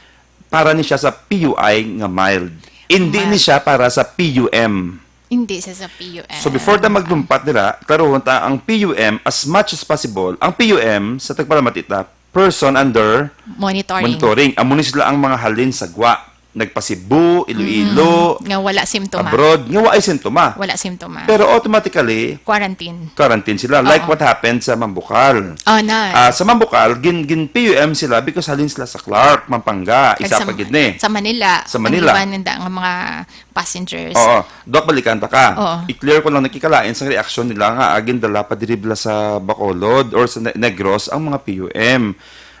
Para ni siya sa PUI nga mild. Hindi ni siya para sa PUM. Hindi sa PUM. So before ta magdumpat nila, klarohon ta ang PUM as much as possible. Ang PUM sa tagpalamatita, person under monitoring. Amo ni sila ang mga halin sa gwa. Nagpasibu, Iloilo, Nga wala simptoma. abroad, nga waay sintoma. Wala simptoma. Pero automatically, quarantine sila. Like what happened sa Mambukal. na. Sa Mambukal, gin PUM sila because halin sila sa Clark, Pampanga, isa pa gid ni. Sa Manila. Sa Manila. Ang iba nga mga passengers. Oo. Dok, balikan ta ka. Oo. I-clear ko lang nakikalain sa reaksyon nila nga agin dala pa diribla sa Bacolod or sa Negros ang mga PUM.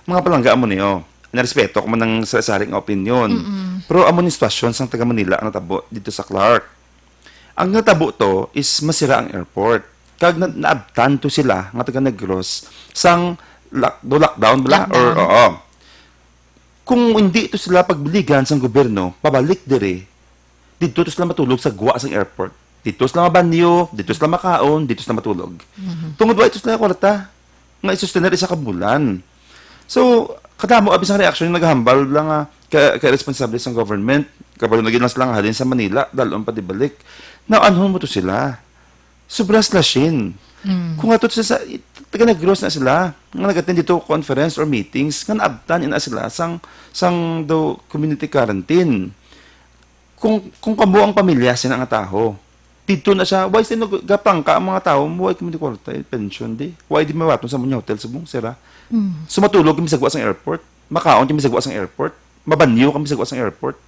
Mga palangga mo niyo. Narespeto ko man ng sariling opinion. Pero amo ni sitwasyon sang taga Manila ang natabo dito sa Clark. Ang natabo to is masira ang airport. Kag naabtan to sila nga taga Negros sang lockdown bala or oo. Kung hindi ito sila pagbiligan sang gobyerno, pabalik dire. Dito to sila matulog sa guwa sang airport. Dito sila mabanyo, dito sila makaon, dito sila matulog. Tungod ba ito sila kwarta nga isustener isa ka bulan. So, kadamo abis ang reaksyon yung naghambal lang ka-responsable sa government. Kapag naging lang sila halin sa Manila, dalon pa di balik. Naanhon mo to sila. Sobra slashin. Kung nga to sa taga-Negros na sila, nga nag-attend dito conference or meetings, nga naabtan na sila sang do community quarantine. Kung kamu ang pamilya sila nga taho, dito na siya, why sino gapang ka ang mga tao, why community quarantine, pension di? Why di mawaton sa mga hotel subong sira? So matulog kami sa gawa sa airport, makaon kami sa gawa sa airport, mabanyo kami sa gawa sa airport.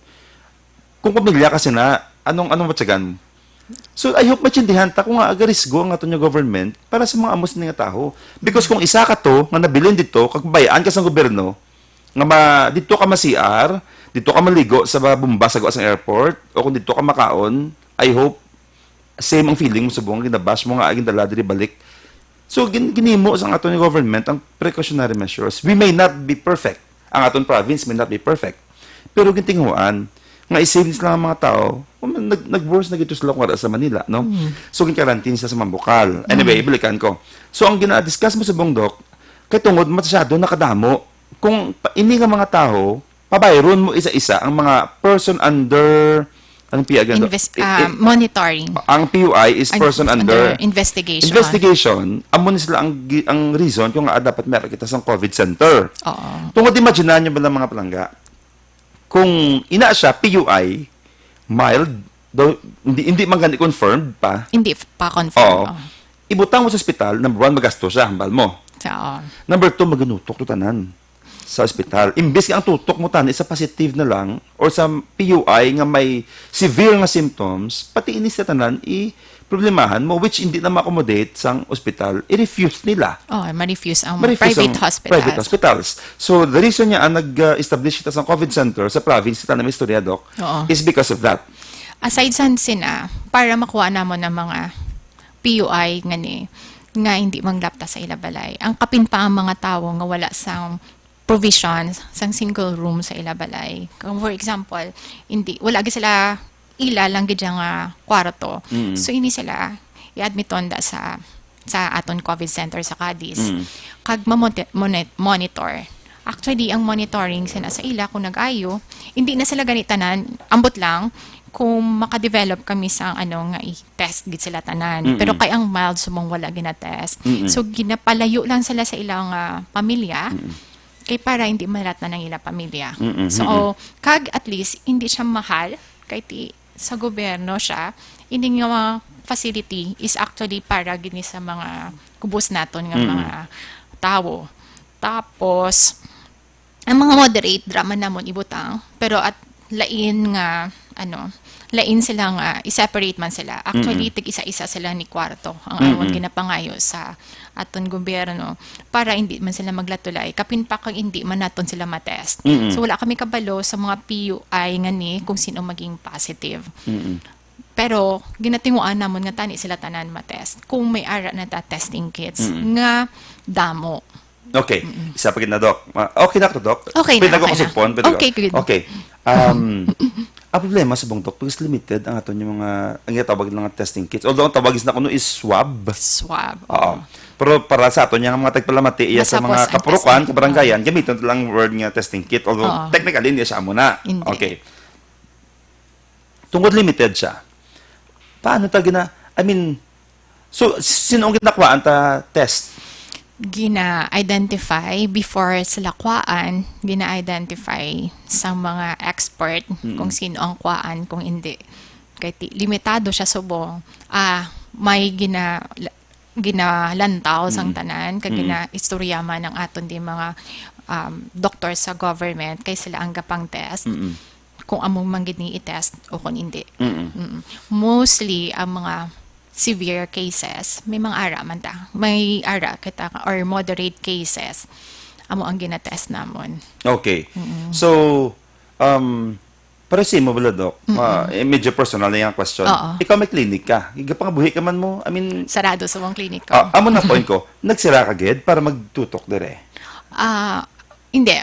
Kung pamilya kasi na, anong matyagan? So I hope machindihan ta kung nga agarisgo ang ato niya government para sa mga amos nga tao. Because kung isa ka to, nga nabilin dito, kag bayaan ka sa gobyerno, nga dito ka ma-CR, dito ka maligo sa bomba sa gawa sa airport, o kung dito ka makaon, I hope same ang feeling mo sa buong ginabash mo nga aging dala diri balik. So, ginimo sa aton ni government ang precautionary measures. We may not be perfect. Ang aton province may not be perfect. Pero gintinguan, nga i-save nila ang mga tao, nag-worse na gito sila kung sa Manila, no? So, quarantine sila sa Mambukal. Anyway, ibalikan ko. So, ang gina-discuss mo sa bongdok, kay tungod masyado nakadamo. Kung ini nga mga tao, pabayron mo isa-isa ang mga person under anong PUI again? Monitoring. Ang PUI is person under investigation. Investigation. Amo ni sila ang reason kung nga dapat meron kita sa COVID Center. Oo. Tungod imagine nyo ba ng mga palangga? kung ina siya PUI, mild, though, hindi man gani confirmed pa, Hindi pa confirm. oo, ibutang mo sa ospital, number 1, magasto siya, hambal mo. So, Number 2, maganutok to tanan sa ospital. Imbes nga ang tutok mo tanan, isa positive na lang, or sa PUI nga may severe nga symptoms, pati inis sa tanan, problemahan mo, which hindi na ma-accommodate sa ospital, i-refuse nila. ma-refuse ang Ma-refuse private ang hospitals. Private hospitals. So, the reason niya nag-establish ito sa COVID center sa province, kita na may istorya, Doc, Oo. is because of that. Aside sa sina, para makuha na mo ng mga PUI nga hindi manglapta sa ilabalay. Ang kapin pa ang mga tao nga wala sa provision sa single room sa ilabalay. Kung for example, wala gi sila ila lang gid nga kwarto. So ini sila i-admiton da sa aton COVID center sa Cadiz. Kag monitor. Actually, ang monitoring sina sa ila kung nag-ayo, hindi na sila ganitanan, ambot lang kung makadevelop kami sa nga i-test gid sila tanan. Pero kay ang mild sumong wala gina-test. So ginapalayo lang sila sa ilang pamilya. Kay para hindi malat na ng ilang pamilya. So kag at least hindi siya mahal kay sa gobyerno siya. Hindi nga facility is actually para gini sa mga kubos naton nga mga tao. Tapos ang mga moderate drama namon ibutang pero at lain nga lain sila nga i-separate man sila. Actually tig isa-isa sila ni kwarto ang amon ginapangayo sa aton gobyerno para hindi man sila maglatulay kapin pa kang hindi man naton sila matest. So wala kami kabalo sa mga PUI nga kung sino maging positive. Pero ginatinguan namon nga tani sila tanan matest kung may ara na ta testing kits nga damo. Okay. Isa pa na, Doc. Okay na to, Doc? Okay Pwede na, ako okay na. kusupon? Okay, good. Okay. Ang problema sa bong, Doc, because limited ang aton yung mga, ang tawag ng mga testing kits. Although ang tawag is na kuno is swab. Swab. Oo. Pero para sa aton yung mga tagpalamati, iya sa Masapos mga ang kapurukan, testing. kabaranggayan, gamitin ito lang word nga testing kit. Although, technically, hindi siya muna. Hindi. Okay. Tungkol limited siya. Paano ta so, sino ang ginakwaan ta test? Gina-identify before sila kwaan, gina-identify sa mga expert kung sino ang kwaan, kung hindi. Kaya limitado siya subong. May ginalantaw sang tanan, kag gina-istoryaman ng aton di mga doctors sa government, kay sila ang gapang test. Kung among manggid ni i-test o kung hindi. Mostly, ang mga severe cases, may mga ara man ta. May ara kita or moderate cases. Amo ang ginatest namon. Okay. So, para si mo bala, Doc, medyo personal na yung question. Oo. Ikaw may clinic ka. Igapangabuhi ka man mo. Sarado sa mong klinik ko. Amo na point ko, nagsira ka gid para magtutok dire. Hindi.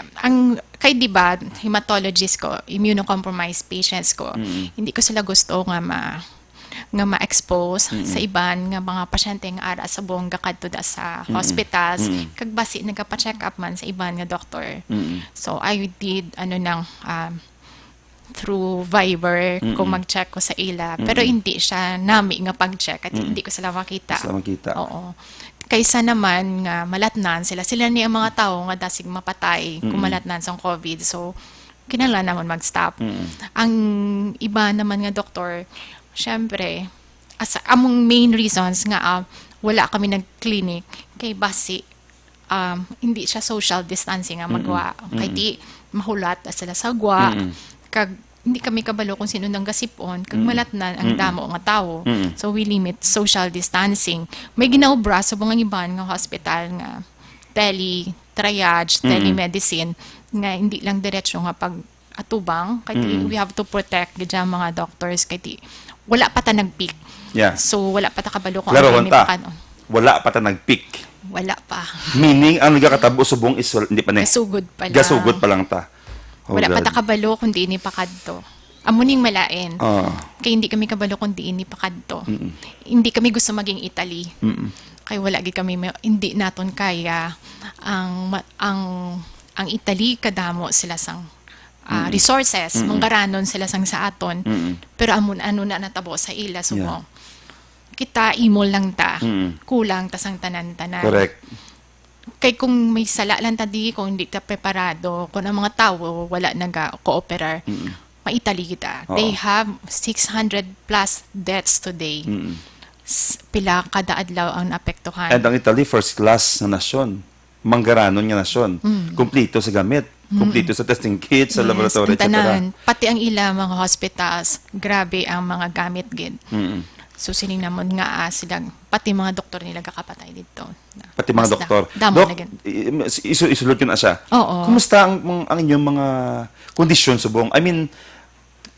Kay di ba, hematologist ko, immunocompromised patients ko, hindi ko sila gusto nga ma-expose sa iban nga mga pasyente nga ara sa buong gakadto da sa hospitals kag basi nagapa-check up man sa iban nga doktor. So I did through Viber kung mag-check ko sa ila pero hindi siya nami nga pag-check at hindi ko sila makita. Sila makita. Oo. Kaysa naman nga malatnan sila ni ang mga tao nga dasig mapatay kung malatnan sa COVID. So kinahanglan naman mag-stop. Ang iba naman nga doktor, syempre, among main reasons nga wala kami nag-clinic kay basi hindi siya social distancing nga magawa. Kay di mahulat sila sa gwa. Kag hindi kami kabalo kung sino nang gasipon kag malatnan ang damo nga tawo. So we limit social distancing. May ginaobra sa mga iban nga hospital nga triage, telemedicine nga hindi lang diretso nga pag atubang kay we have to protect gid mga doctors kay wala pa ta nag-peak. Yeah. So wala pa ta kabalo kung Klaro ano ta. pa kano. Wala pa ta nag-peak. Wala pa. Meaning, ang nagkakatabo subong is hindi pa na. Gasugod pa lang. Gasugod pa lang ta. Oh, wala pa God. ta kabalo kundi ini pakadto. Amuning malain. Kaya hindi kami kabalo kundi ini pakadto. Hindi kami gusto maging Italy. Kaya wala gid kami hindi naton kaya ang Italy kadamo sila sang resources, manggaranon sila sang sa aton. Pero ano na natabo sa ila sumo. Kita imol lang ta. Kulang ta sang tanan-tanan. Correct. Kay kung may sala lang tadi, kung hindi ka preparado, kung ang mga tao wala nag-cooperar, maitali kita. Oo. They have 600 plus deaths today. Pila kada adlaw ang naapektuhan. And ang Italy, first class na nasyon. Manggaranon nga nasyon. Kumplito sa gamit. Kumplito sa testing kits, sa laboratory, ang etc. tanan, pati ang ila mga hospitals, grabe ang mga gamit gid. So sininamon nga silang, pati mga doktor nila kakapatay dito. Pati mga Basta, doktor. damo Dok, na gid. isulot ko na siya. Oo. Kumusta ang inyong mga kondisyon subong? I mean,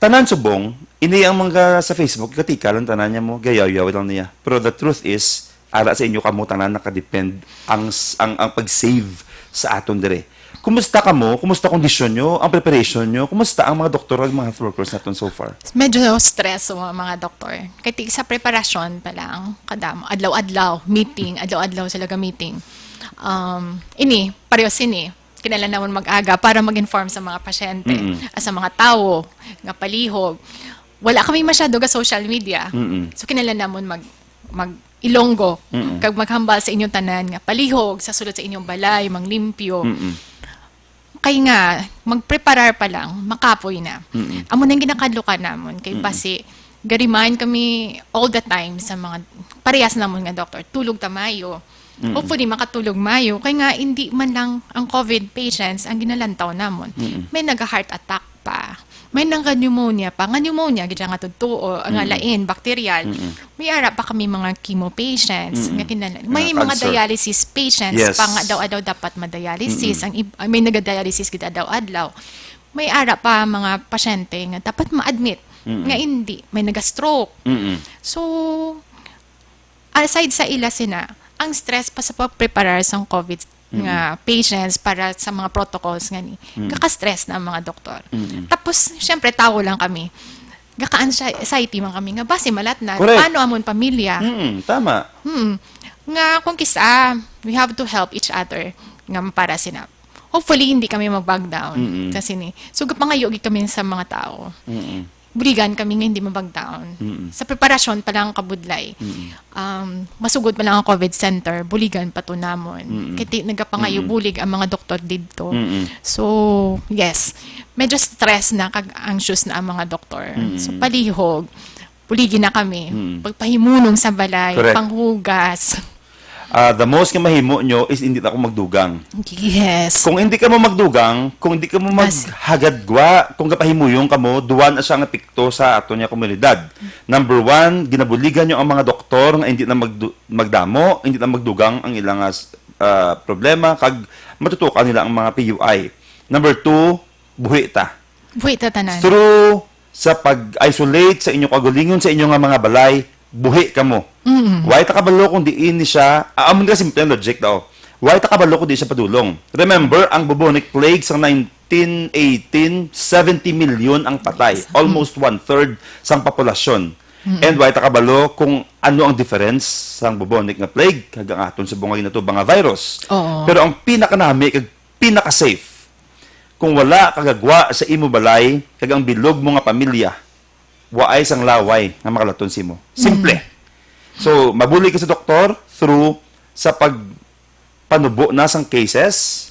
tanan subong, ini ang mga sa Facebook, katika lang tanan niya mo, gayaw-yaw lang niya. Pero the truth is, ara sa inyo kamo tanan nakadepend ang pag-save sa aton dire. Kumusta kamo? Kumusta kondisyon nyo? Ang preparation nyo? Kumusta ang mga doktor at mga health workers naton so far? Medyo stress ang mga doktor. Kaya sa preparasyon pa lang, kadamo, adlaw-adlaw, meeting, adlaw-adlaw sila meeting. Pareho sini, kinala naman mag-aga para mag-inform sa mga pasyente, sa mga tao, nga palihog. Wala kami masyado ga social media. So kinala naman mag-ilonggo, kag maghambal sa inyong tanan, nga palihog, sa sulod sa inyong balay, manglimpyo. Kaya nga, magpreparar pa lang, makapoy na. Amo nang ginakadlukan namon kay base ga-remind kami all the time sa mga parehas namon nga doktor, tulog ta mayo. Hopefully makatulog mayo kay nga hindi man lang ang COVID patients ang ginalantaw namon. May naga-heart attack pa. May pneumonia pa. Nga pneumonia, gidya nga totoo, ang lain, bacterial. May ara pa kami mga chemo patients. Nga may mga Cancer. dialysis patients Yes. pa nga daw-adaw dapat ma-dialysis. May nagadialysis kita daw-adlaw. May ara pa mga pasyente nga dapat ma-admit. Nga hindi. May naga-stroke. So, aside sa ila sina, ang stress pa sa pag-preparar sa COVID nga patients para sa mga protocols nga ni. Kaka-stress na ang mga doktor. Tapos, syempre, tao lang kami. Gaka-anxiety man kami nga, base malat na. Correct. Paano amon pamilya? Tama. Nga kung kisa, we have to help each other nga para sina. Hopefully, hindi kami mag-bug down. Kasi ni, so pangayogi kami sa mga tao. Buligan kami nga hindi mabag down. Sa preparasyon pa lang kabudlay. Masugod pa lang ang COVID center, buligan pa to namon. Kaya nagapangayo bulig ang mga doktor dito. So, yes, medyo stress na kag anxious na ang mga doktor. So, palihog, buligin na kami. Pagpahimunong sa balay, Correct. panghugas. The most nga mahimo nyo is hindi na ako magdugang. Yes. Kung hindi ka mo magdugang, kung hindi ka mo maghagadgwa, kung kapahimuyong ka mo, duwan na siya nga pikto sa ato niya komunidad. Number one, ginabuligan nyo ang mga doktor nga hindi na magdamo, hindi na magdugang ang ilang problema, kag matutukan nila ang mga PUI. Number two, buhi ta. Buhay tatanan. Through sa pag-isolate sa inyong kagulingon sa inyong nga mga balay, buhi ka mo. Why ta kabalo kung diin ni siya, amon ka simple logic daw. Why ta kabalo kung di siya padulong? Remember, ang bubonic plague sa 1918, 70 million ang patay. Almost one-third sa populasyon. And why ta kabalo kung ano ang difference sa bubonic nga plague, kagang aton sa bungay na to, mga virus. Oo. Pero ang pinaka-nami, kag pinaka-safe, kung wala kagagwa sa imo balay, kagang bilog mo nga pamilya, waay sang laway nga makalaton si mo. Simple. So, mabuli ka sa doktor through sa pagpanubo na sang cases,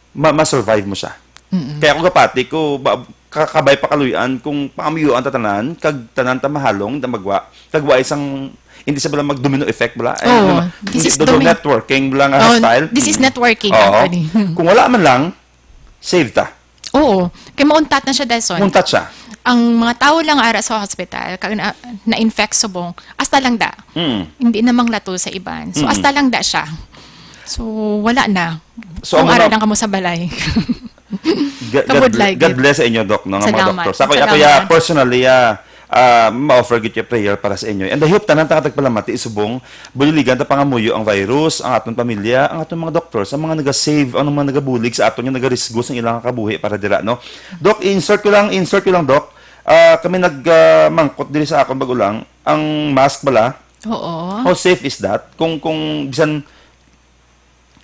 ma-survive mo siya. Kaya kung kapati ko, kakabay pa kaluyan kung paamuyuan tatanan, kag tanan ta mahalong, ta magwa, kag waay sang hindi sa bala mag-domino effect bala. Oo. This is networking bala nga style. This is networking Oo. actually. Kung wala man lang, save ta. Oo. Kaya mauntat na siya, Deson. Muntat siya. Ang mga tao lang ara sa hospital, kag na-infect subong, hasta lang da. Hindi namang lato sa iban. So, hasta lang da siya. So, wala na. So, Kung ang ara mga- lang kamo sa balay. God bless sa inyo, Doc, no, nga mga Salamat. doktor. Sa ako, Salamat. personally, ma-offer git yung prayer para sa inyo. And I hope tanan tagpalamati isubong, buliligan ta pangamuyo ang virus, ang aton pamilya, ang aton mga doktor, sa mga naga-save, ang mga nagabulig sa aton yung nagarisgo sa ilang kabuhi para dira, no? Doc, insert ko lang, Doc. Kami nagmangkot diri sa akong bagulang, ang mask bala, Oo. how safe is that? Kung bisan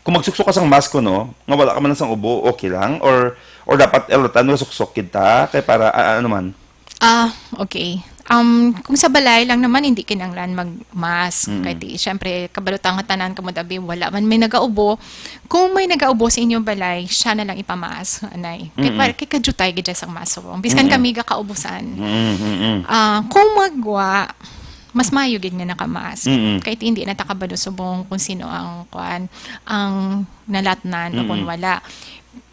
kung magsuksok ka sang mask ko, no, nga wala ka man sang ubo, okay lang? Or dapat elotan mo suksok kita, kay para ano man? Okay. Kung sa balay lang naman, hindi kinanglan mag-mask. Kahit syempre, kabalutang tanan ka mo dabi, wala man may nagaubo. Kung may nagaubo sa inyong balay, siya na lang ipamask. Anay. Kay kajutay, gidya sang maso. Biskan kami kakaubusan. Kung magwa, mas mayugid nga nakamask. Kahit hindi na takabalo subong kung sino ang ang nalatnan o kung wala.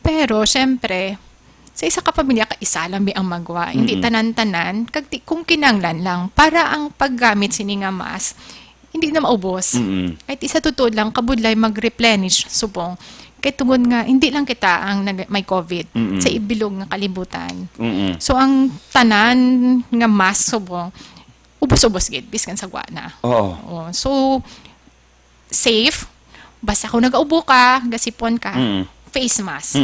Pero, syempre, sa isa ka pamilya, kaisa lang ang magwa. Hindi tanan-tanan. Kung kinanglan lang, para ang paggamit sininga mask, hindi na maubos. Kahit isa tutod lang, kabudlay mag-replenish subong. Kaya tungod nga, hindi lang kita ang may COVID sa ibilog nga kalibutan. So, ang tanan nga mask subong, ubos-ubos gid, biskan sa gwa na. Oo. So, safe. Basta kung nag-ubo ka, gasipon ka, face mask.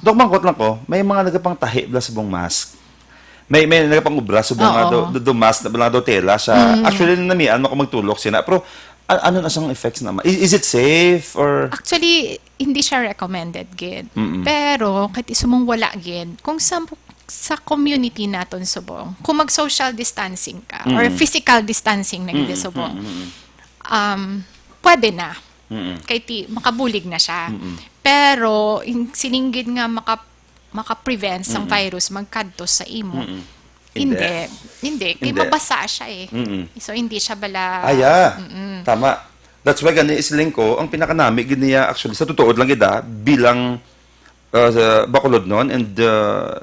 Dok, mangkot lang ko, may mga nagapang tahi bla subong mask. May nagapang ubra subong nga do mask na bala do tela sa actually namian mo ko magtulok sina pero ano na siyang effects naman? Is it safe or Actually, hindi siya recommended gid. Pero kahit isumong wala gid, kung sa community naton subong, kung mag-social distancing ka or physical distancing na gid subong, pwede na. Kay makabulig na siya. Pero sininggid nga maka-prevent sang virus magkadto sa imo. Hindi. Kaya mabasa siya eh. So, hindi siya bala... Tama. That's why gani isling ko, ang pinakanami, ganiya actually, sa tutuod lang ida, bilang Bacolod noon and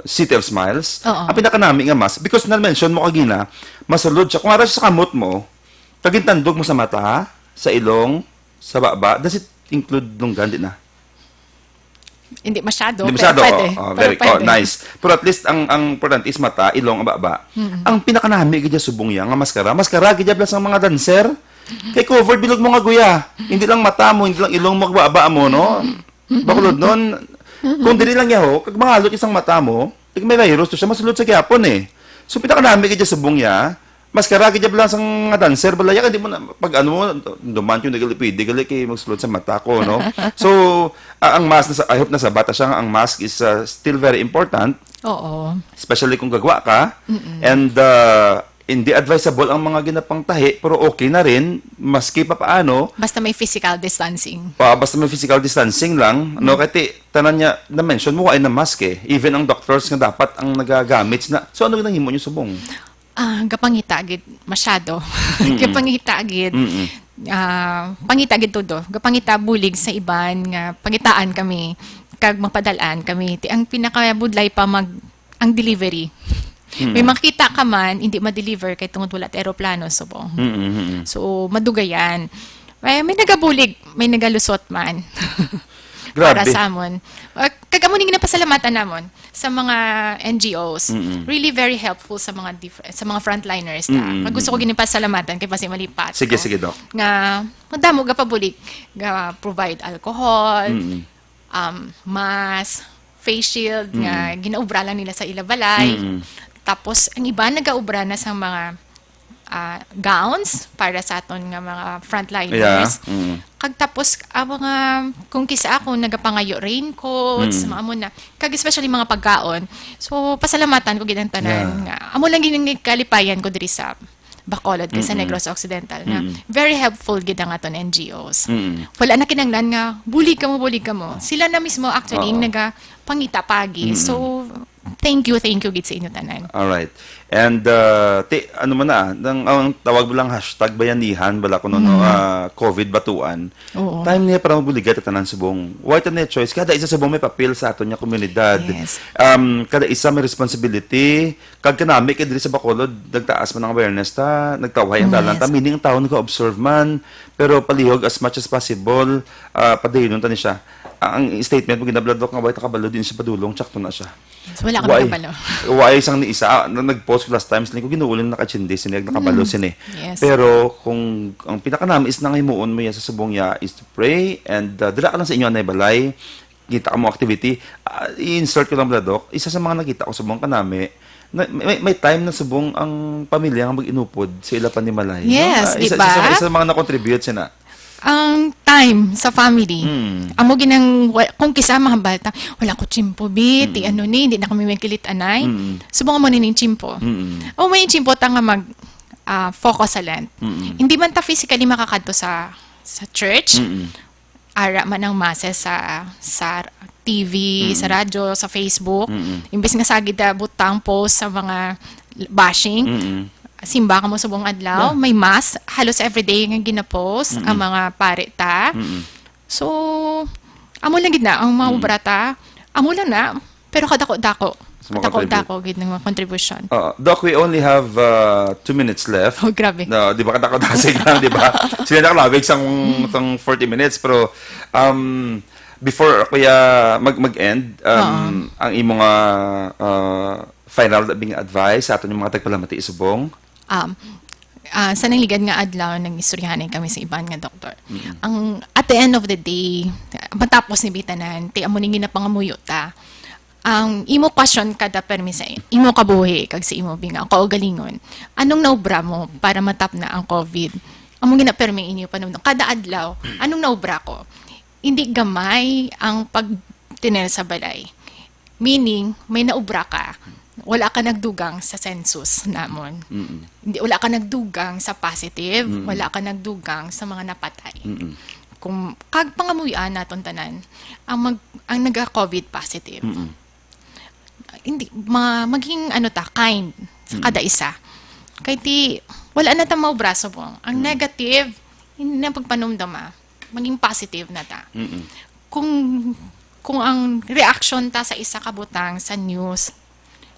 City of Smiles, ang pinakanami nga mas, because na-mention mo kagina, masulod siya. Kung ara siya sa kamot mo, tagintandog mo sa mata, sa ilong, sa baba, does it include lunggan din na? Hindi masyado. Hindi masyado. Pero pwede. Very Pero pwede. nice. Pero at least ang important is mata, ilong, baba. Ang pinakanami gidya subong yang nga maskara. Maskara gidya blas ang mga dancer. Kay covered bilog mo nga guya. Hindi lang mata mo, hindi lang ilong mo, baba mo, no? Bakulod nun. Kung dili lang yaho, kag mangalot isang mata mo, kag may virus to siya masulod sa gyapon eh. So pinakanami gidya subong ya. Maskara gidya blas ang nga dancer balaya hindi mo na pag ano mo duman yung nagalipid gali kay magsulod sa mata ko, no? So ang mask I hope nasa bata siya nga ang mask is still very important. Oo. Especially kung gagwa ka. And hindi advisable ang mga ginapang tahi, pero okay na rin, maski pa paano. Basta may physical distancing. Basta may physical distancing lang. No, kasi tanan niya, na-mention mo ay na mask eh. Even ang doctors nga dapat ang nagagamit na. So ano ginang himo niyo subong? Gapangita gid masyado. Gapangita gid. Pangita gid todo. Gapangita bulig sa iban nga pangitaan kami kag mapadalaan kami. Ang pinakabudlay pa ang delivery. May makita ka man, hindi ma-deliver kay tungod wala aeroplano subong. So madugayan. May nagabulig, may nagalusot man. Grabe. Para sa amon. Kagamo ning napasalamatan namon sa mga NGOs. Really very helpful sa mga sa mga frontliners ta. Gusto ko ginipasalamatan kay pasi malipat. Sige, sige, Doc. Nga madamo ga pabulig ga provide alcohol, mask, face shield nga ginaubra lang nila sa ilabalay. Tapos ang iba nagaubra na sa mga gowns para sa aton nga mga frontliners. Kag tapos mga kung kisa ako nagapangayo raincoats, mga amo na kag especially mga pagkaon. So pasalamatan ko gid ang tanan nga amo lang gid kalipayan ko diri sa Bacolod kay sa Negros Occidental na very helpful gid ang aton NGOs. Wala na kinanglan nga bulig ka mo. Sila na mismo actually naga pangita pagi. So thank you gid sa inyo tanan. All right. And ano man na, ang tawag lang hashtag bayanihan bala kuno COVID batuan. Oo. Time niya para mabuligat at tanan subong. White and choice kada isa subong may papel sa aton nga komunidad. Yes. Kada isa may responsibility. Kag kanami kay diri sa Bacolod nagtaas man ang awareness ta, nagtawhay ang dalan ta, meaning ang tawo naka-observe man pero palihog as much as possible padayon ta ni siya. Ang statement mo ginabladok nga white kabalo din sa padulong tsakto na siya. So wala ka nakabalo. Why isang ni isa nag-post last times ko ginuulan nakachindi sinag nakabalo sini. Yes. Pero kung ang pinakanami is nang himuon mo ya sa subong ya is to pray and dira ka lang sa inyo anay balay. Kita ka mo activity. I-insert ko lang bladok. Isa sa mga nakita ko subong kanami may time na subong ang pamilya nga mag-inupod sa ila panimalay. Yes, no? di ba? Isa sa mga na-contribute sina. ang time sa family. Amo ginang kung kisama ang bata, wala ko chimpo bit, ano ni, hindi na kami may kilit anay. Subong mo ning chimpo. O may chimpo ta nga mag focus sa Lent. Hindi man ta physically makakadto sa church. Ara man ang masses sa TV, sa radyo, sa Facebook. Imbes nga sagid butang post sa mga bashing. Simba ka mo sa buong adlaw, may mass, halos everyday nga ginapost ang mga pare ta. So, amo lang gid na ang mga obra ta. Amo lang na, pero kadako-dako. Kadako-dako gid ng mga contribution. Doc, we only have 2 minutes left. Oh, grabe. No, di ba katakot-dasig lang, di ba? Sila nakalawig sang 40 minutes, pero before kuya mag-end, ang imong final bing advice sa aton yung mga tagpalamati subong. Sa nangligad nga adlaw nang istoryahanin kami sa iban nga doktor. Ang at the end of the day, matapos ni bitanan, ti amo ning ginapangamuyo ta. Ang imo question kada permisa, imo kabuhi kag sa imo binga kaugalingon. Anong naubra mo para matap na ang COVID? Among ginapermi inyo panumdum kada adlaw, anong naubra ko? Hindi gamay ang pagtinel sa balay. Meaning, may naubra ka. Wala ka nagdugang sa census namon. Hindi, wala ka nagdugang sa positive, wala ka nagdugang sa mga napatay. Kung kag pangamuyan naton tanan ang naga-COVID positive. Hindi maging kind sa kada isa. Kay ti wala na ta maubra subong. Ang negative hindi na pagpanumdama, maging positive na ta. Kung ang reaction ta sa isa ka butang sa news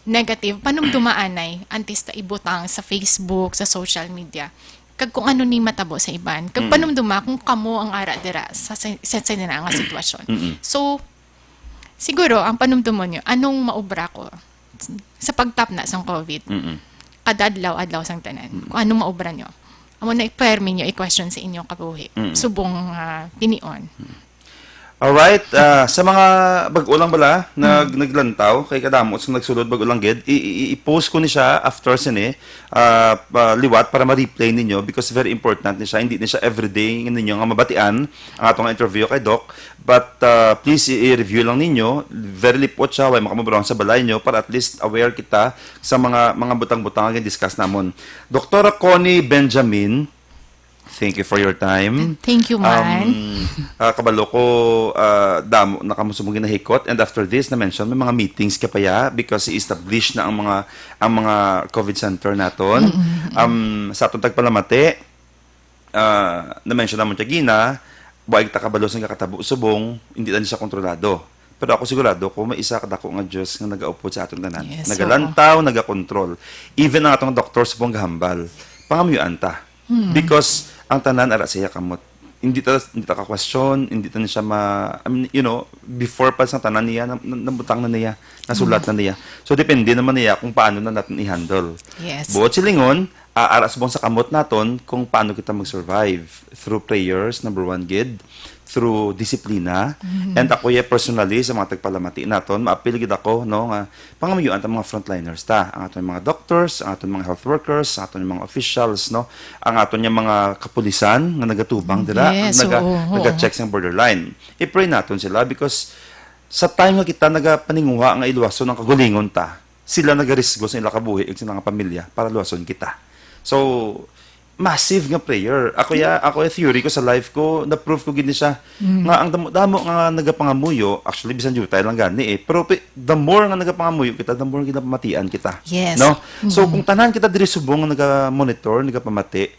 negative, panumdumaanay, antes ta ibutang sa Facebook, sa social media. Kag kung ano ni matabo sa iban. Kag panumduma kung kamo ang ara dira sa nga sitwasyon. So, siguro, ang panumdumo nyo, anong maubra ko sa pagtapna sang COVID? Kadadlaw-adlaw sang tanan. Kung anong maubra nyo. Amo na i-permi nyo, i-question sa inyong kabuhi. Subong tinion. Alright, sa mga bag-ulang bala naglantaw kay kadamot sa nagsulod bag-ulang gid, i-post ko ni siya after sini liwat para ma-replay ninyo because very important ni siya, hindi ni siya everyday ninyo nga mabatian ang atong interview kay Doc, but please i-review lang ninyo, very lipot siya, way makamabulong sa balay nyo para at least aware kita sa mga butang-butang nga discuss namon. Dr. Connie Benjamin, thank you for your time. Thank you, man. Kabalo ko, damo, nakamusumong ginahikot. And after this, na-mention, may mga meetings ka pa ya because i-establish na ang mga COVID center naton. Sa atong tagpalamati, na-mention naman siya gina, buhay kita kabalo sa kakatabo subong, hindi na siya kontrolado. Pero ako sigurado, kung may isa kadako nga Diyos nga nag-aupod sa atong tanan. Yes, nagalantaw, nagakontrol. Even ang atong doktor subong gahambal, pangamuyaan ta. Because ang tanan ara siya kamot. Hindi ta ka-question, hindi ta siya before pa sa tanan niya, nabutang na niya, nasulat na niya. So, depende naman niya kung paano na natin i-handle. Yes. Buot silingon, aras bong sa kamot naton kung paano kita mag-survive. Through prayers, number 1 gid, through disiplina, and ako personally sa mga tagpalamati naton, maapil gid ako nga pangamuyuan ta mga frontliners ta, ang aton mga doctors, ang aton mga health workers, ang aton mga officials, ang aton mga kapulisan nga nagatubang dira, Yes, naga-check sa borderline. I-pray naton sila because sa time nga kita nagapaninguha nga iluwason ng kagulingon ta, sila nagarisgo sa ila kabuhi ug sa mga pamilya para luwason kita. So, massive nga prayer. Ako theory ko sa life ko, na-proof ko gini siya. Nga ang damo nga nagapangamuyo, actually bisan jud tayo lang gani pero the more nga nagapangamuyo kita, the more ginapamatian kita. Yes. No? So kung tanan kita diri subong nga naga-monitor, nagapamati,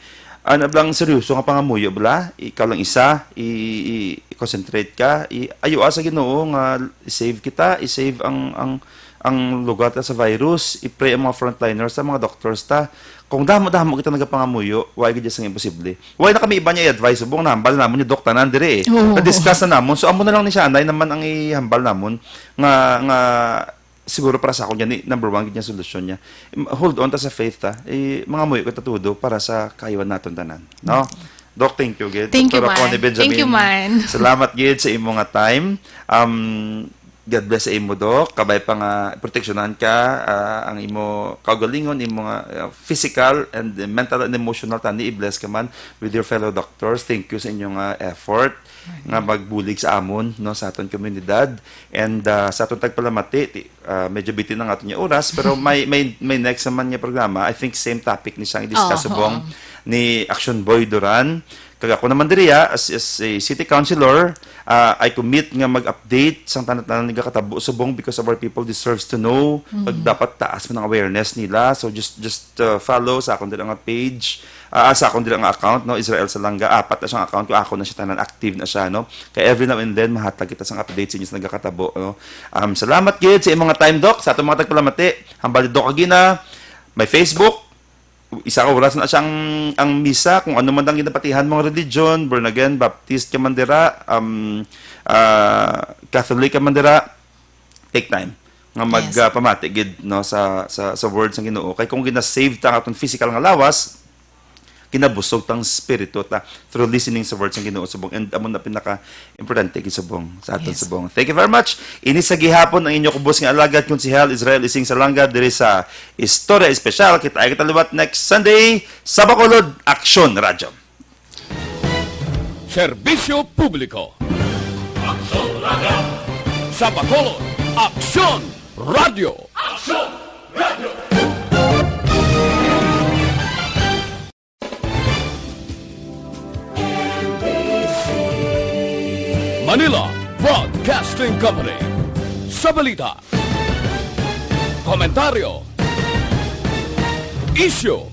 blang seryoso nga pangamuyo bala, ikaw lang isa, i-concentrate ka, ayo sa Ginoo nga i-save kita, i-save ang lugar ta sa virus, i-pray ang mga frontliners, sa mga doctors ta. Kung damo-damo kita nagapangamuyo, why gid sang imposible. Why na kami iba niya i-advise subong nahambal namon ni doktor nan dire na-discuss na namon. So amo na lang ni siya anday naman ang ihambal namon nga siguro para sa ako niya number 1 gid niya solusyon niya. Hold on ta sa faith ta. Mga muyo ko tatudo para sa kayuan naton tanan, no? Doc, thank you gid. Thank you, Dr. man. Connie Benjamin. Thank you, man. Salamat gid sa imong nga time. God bless sa imo, Doc. Kabay pa nga proteksyonan ka ang imo kaugalingon, imo physical and mental and emotional tani i-bless ka man with your fellow doctors. Thank you sa inyong effort nga magbulig sa amon no sa aton komunidad and sa aton tagpalamati medyo bitin ang aton niya oras pero may next naman niya programa. I think same topic ni siyang i-discuss subong ni Action Boy Duran. Kag ako naman diriya as a city councilor, I commit nga mag-update sang tanan-tanan nga katabo subong because of our people deserves to know. Pag dapat taas man ang awareness nila. So just follow sa akong dira nga page, sa akong dira nga account no, Israel Salanga. Apat na siyang account ko, ako na siya tanan active na siya no. Kaya every now and then mahatag kita sang updates sa inyo sa nagakatabo no. Salamat gid sa imong time, Doc, sa atong mga tagpalamati. Hambali Doc Agina, may Facebook. Isa ka oras na siyang ang misa kung ano man ang ginapatihan mong religion, born again, Baptist ka man dira, Catholic ka man dira, take time nga magpamati gid no sa words ng Ginoo. Kay kung gina-save ta aton physical nga lawas, kinabusog tang spirito ta through listening sa words ng Ginoo subong, and amon na pinaka importante gid subong sa aton subong. Thank you very much. Ini sa gihapon ang inyo kubos nga alagad konsehal Israel Ising Salanga diri sa Istorya Espesyal. Kita ay kataliwat next Sunday sa Bacolod Action Radio. Serbisyo Publiko. Sa Bacolod, Action Radio. Manila Broadcasting Company. Sa balita, komentaryo, isyu,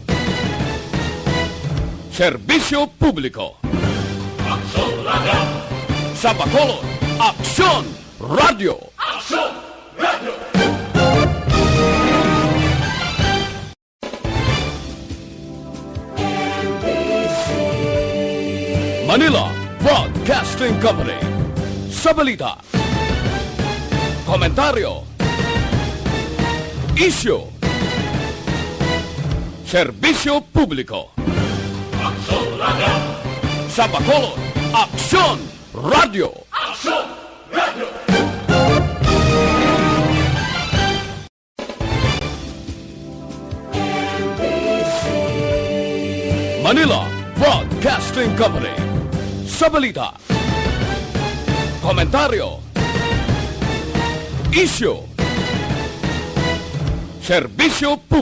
serbisyo publiko. Sa Bacolod, Action Radio. Manila Broadcasting Company. Sa balita, komentaryo, isyu, serbisyo publiko. Sa Bacolod, Action Radio. Manila Broadcasting Company. Sa balita, komentaryo, isyu, serbisyo publiko.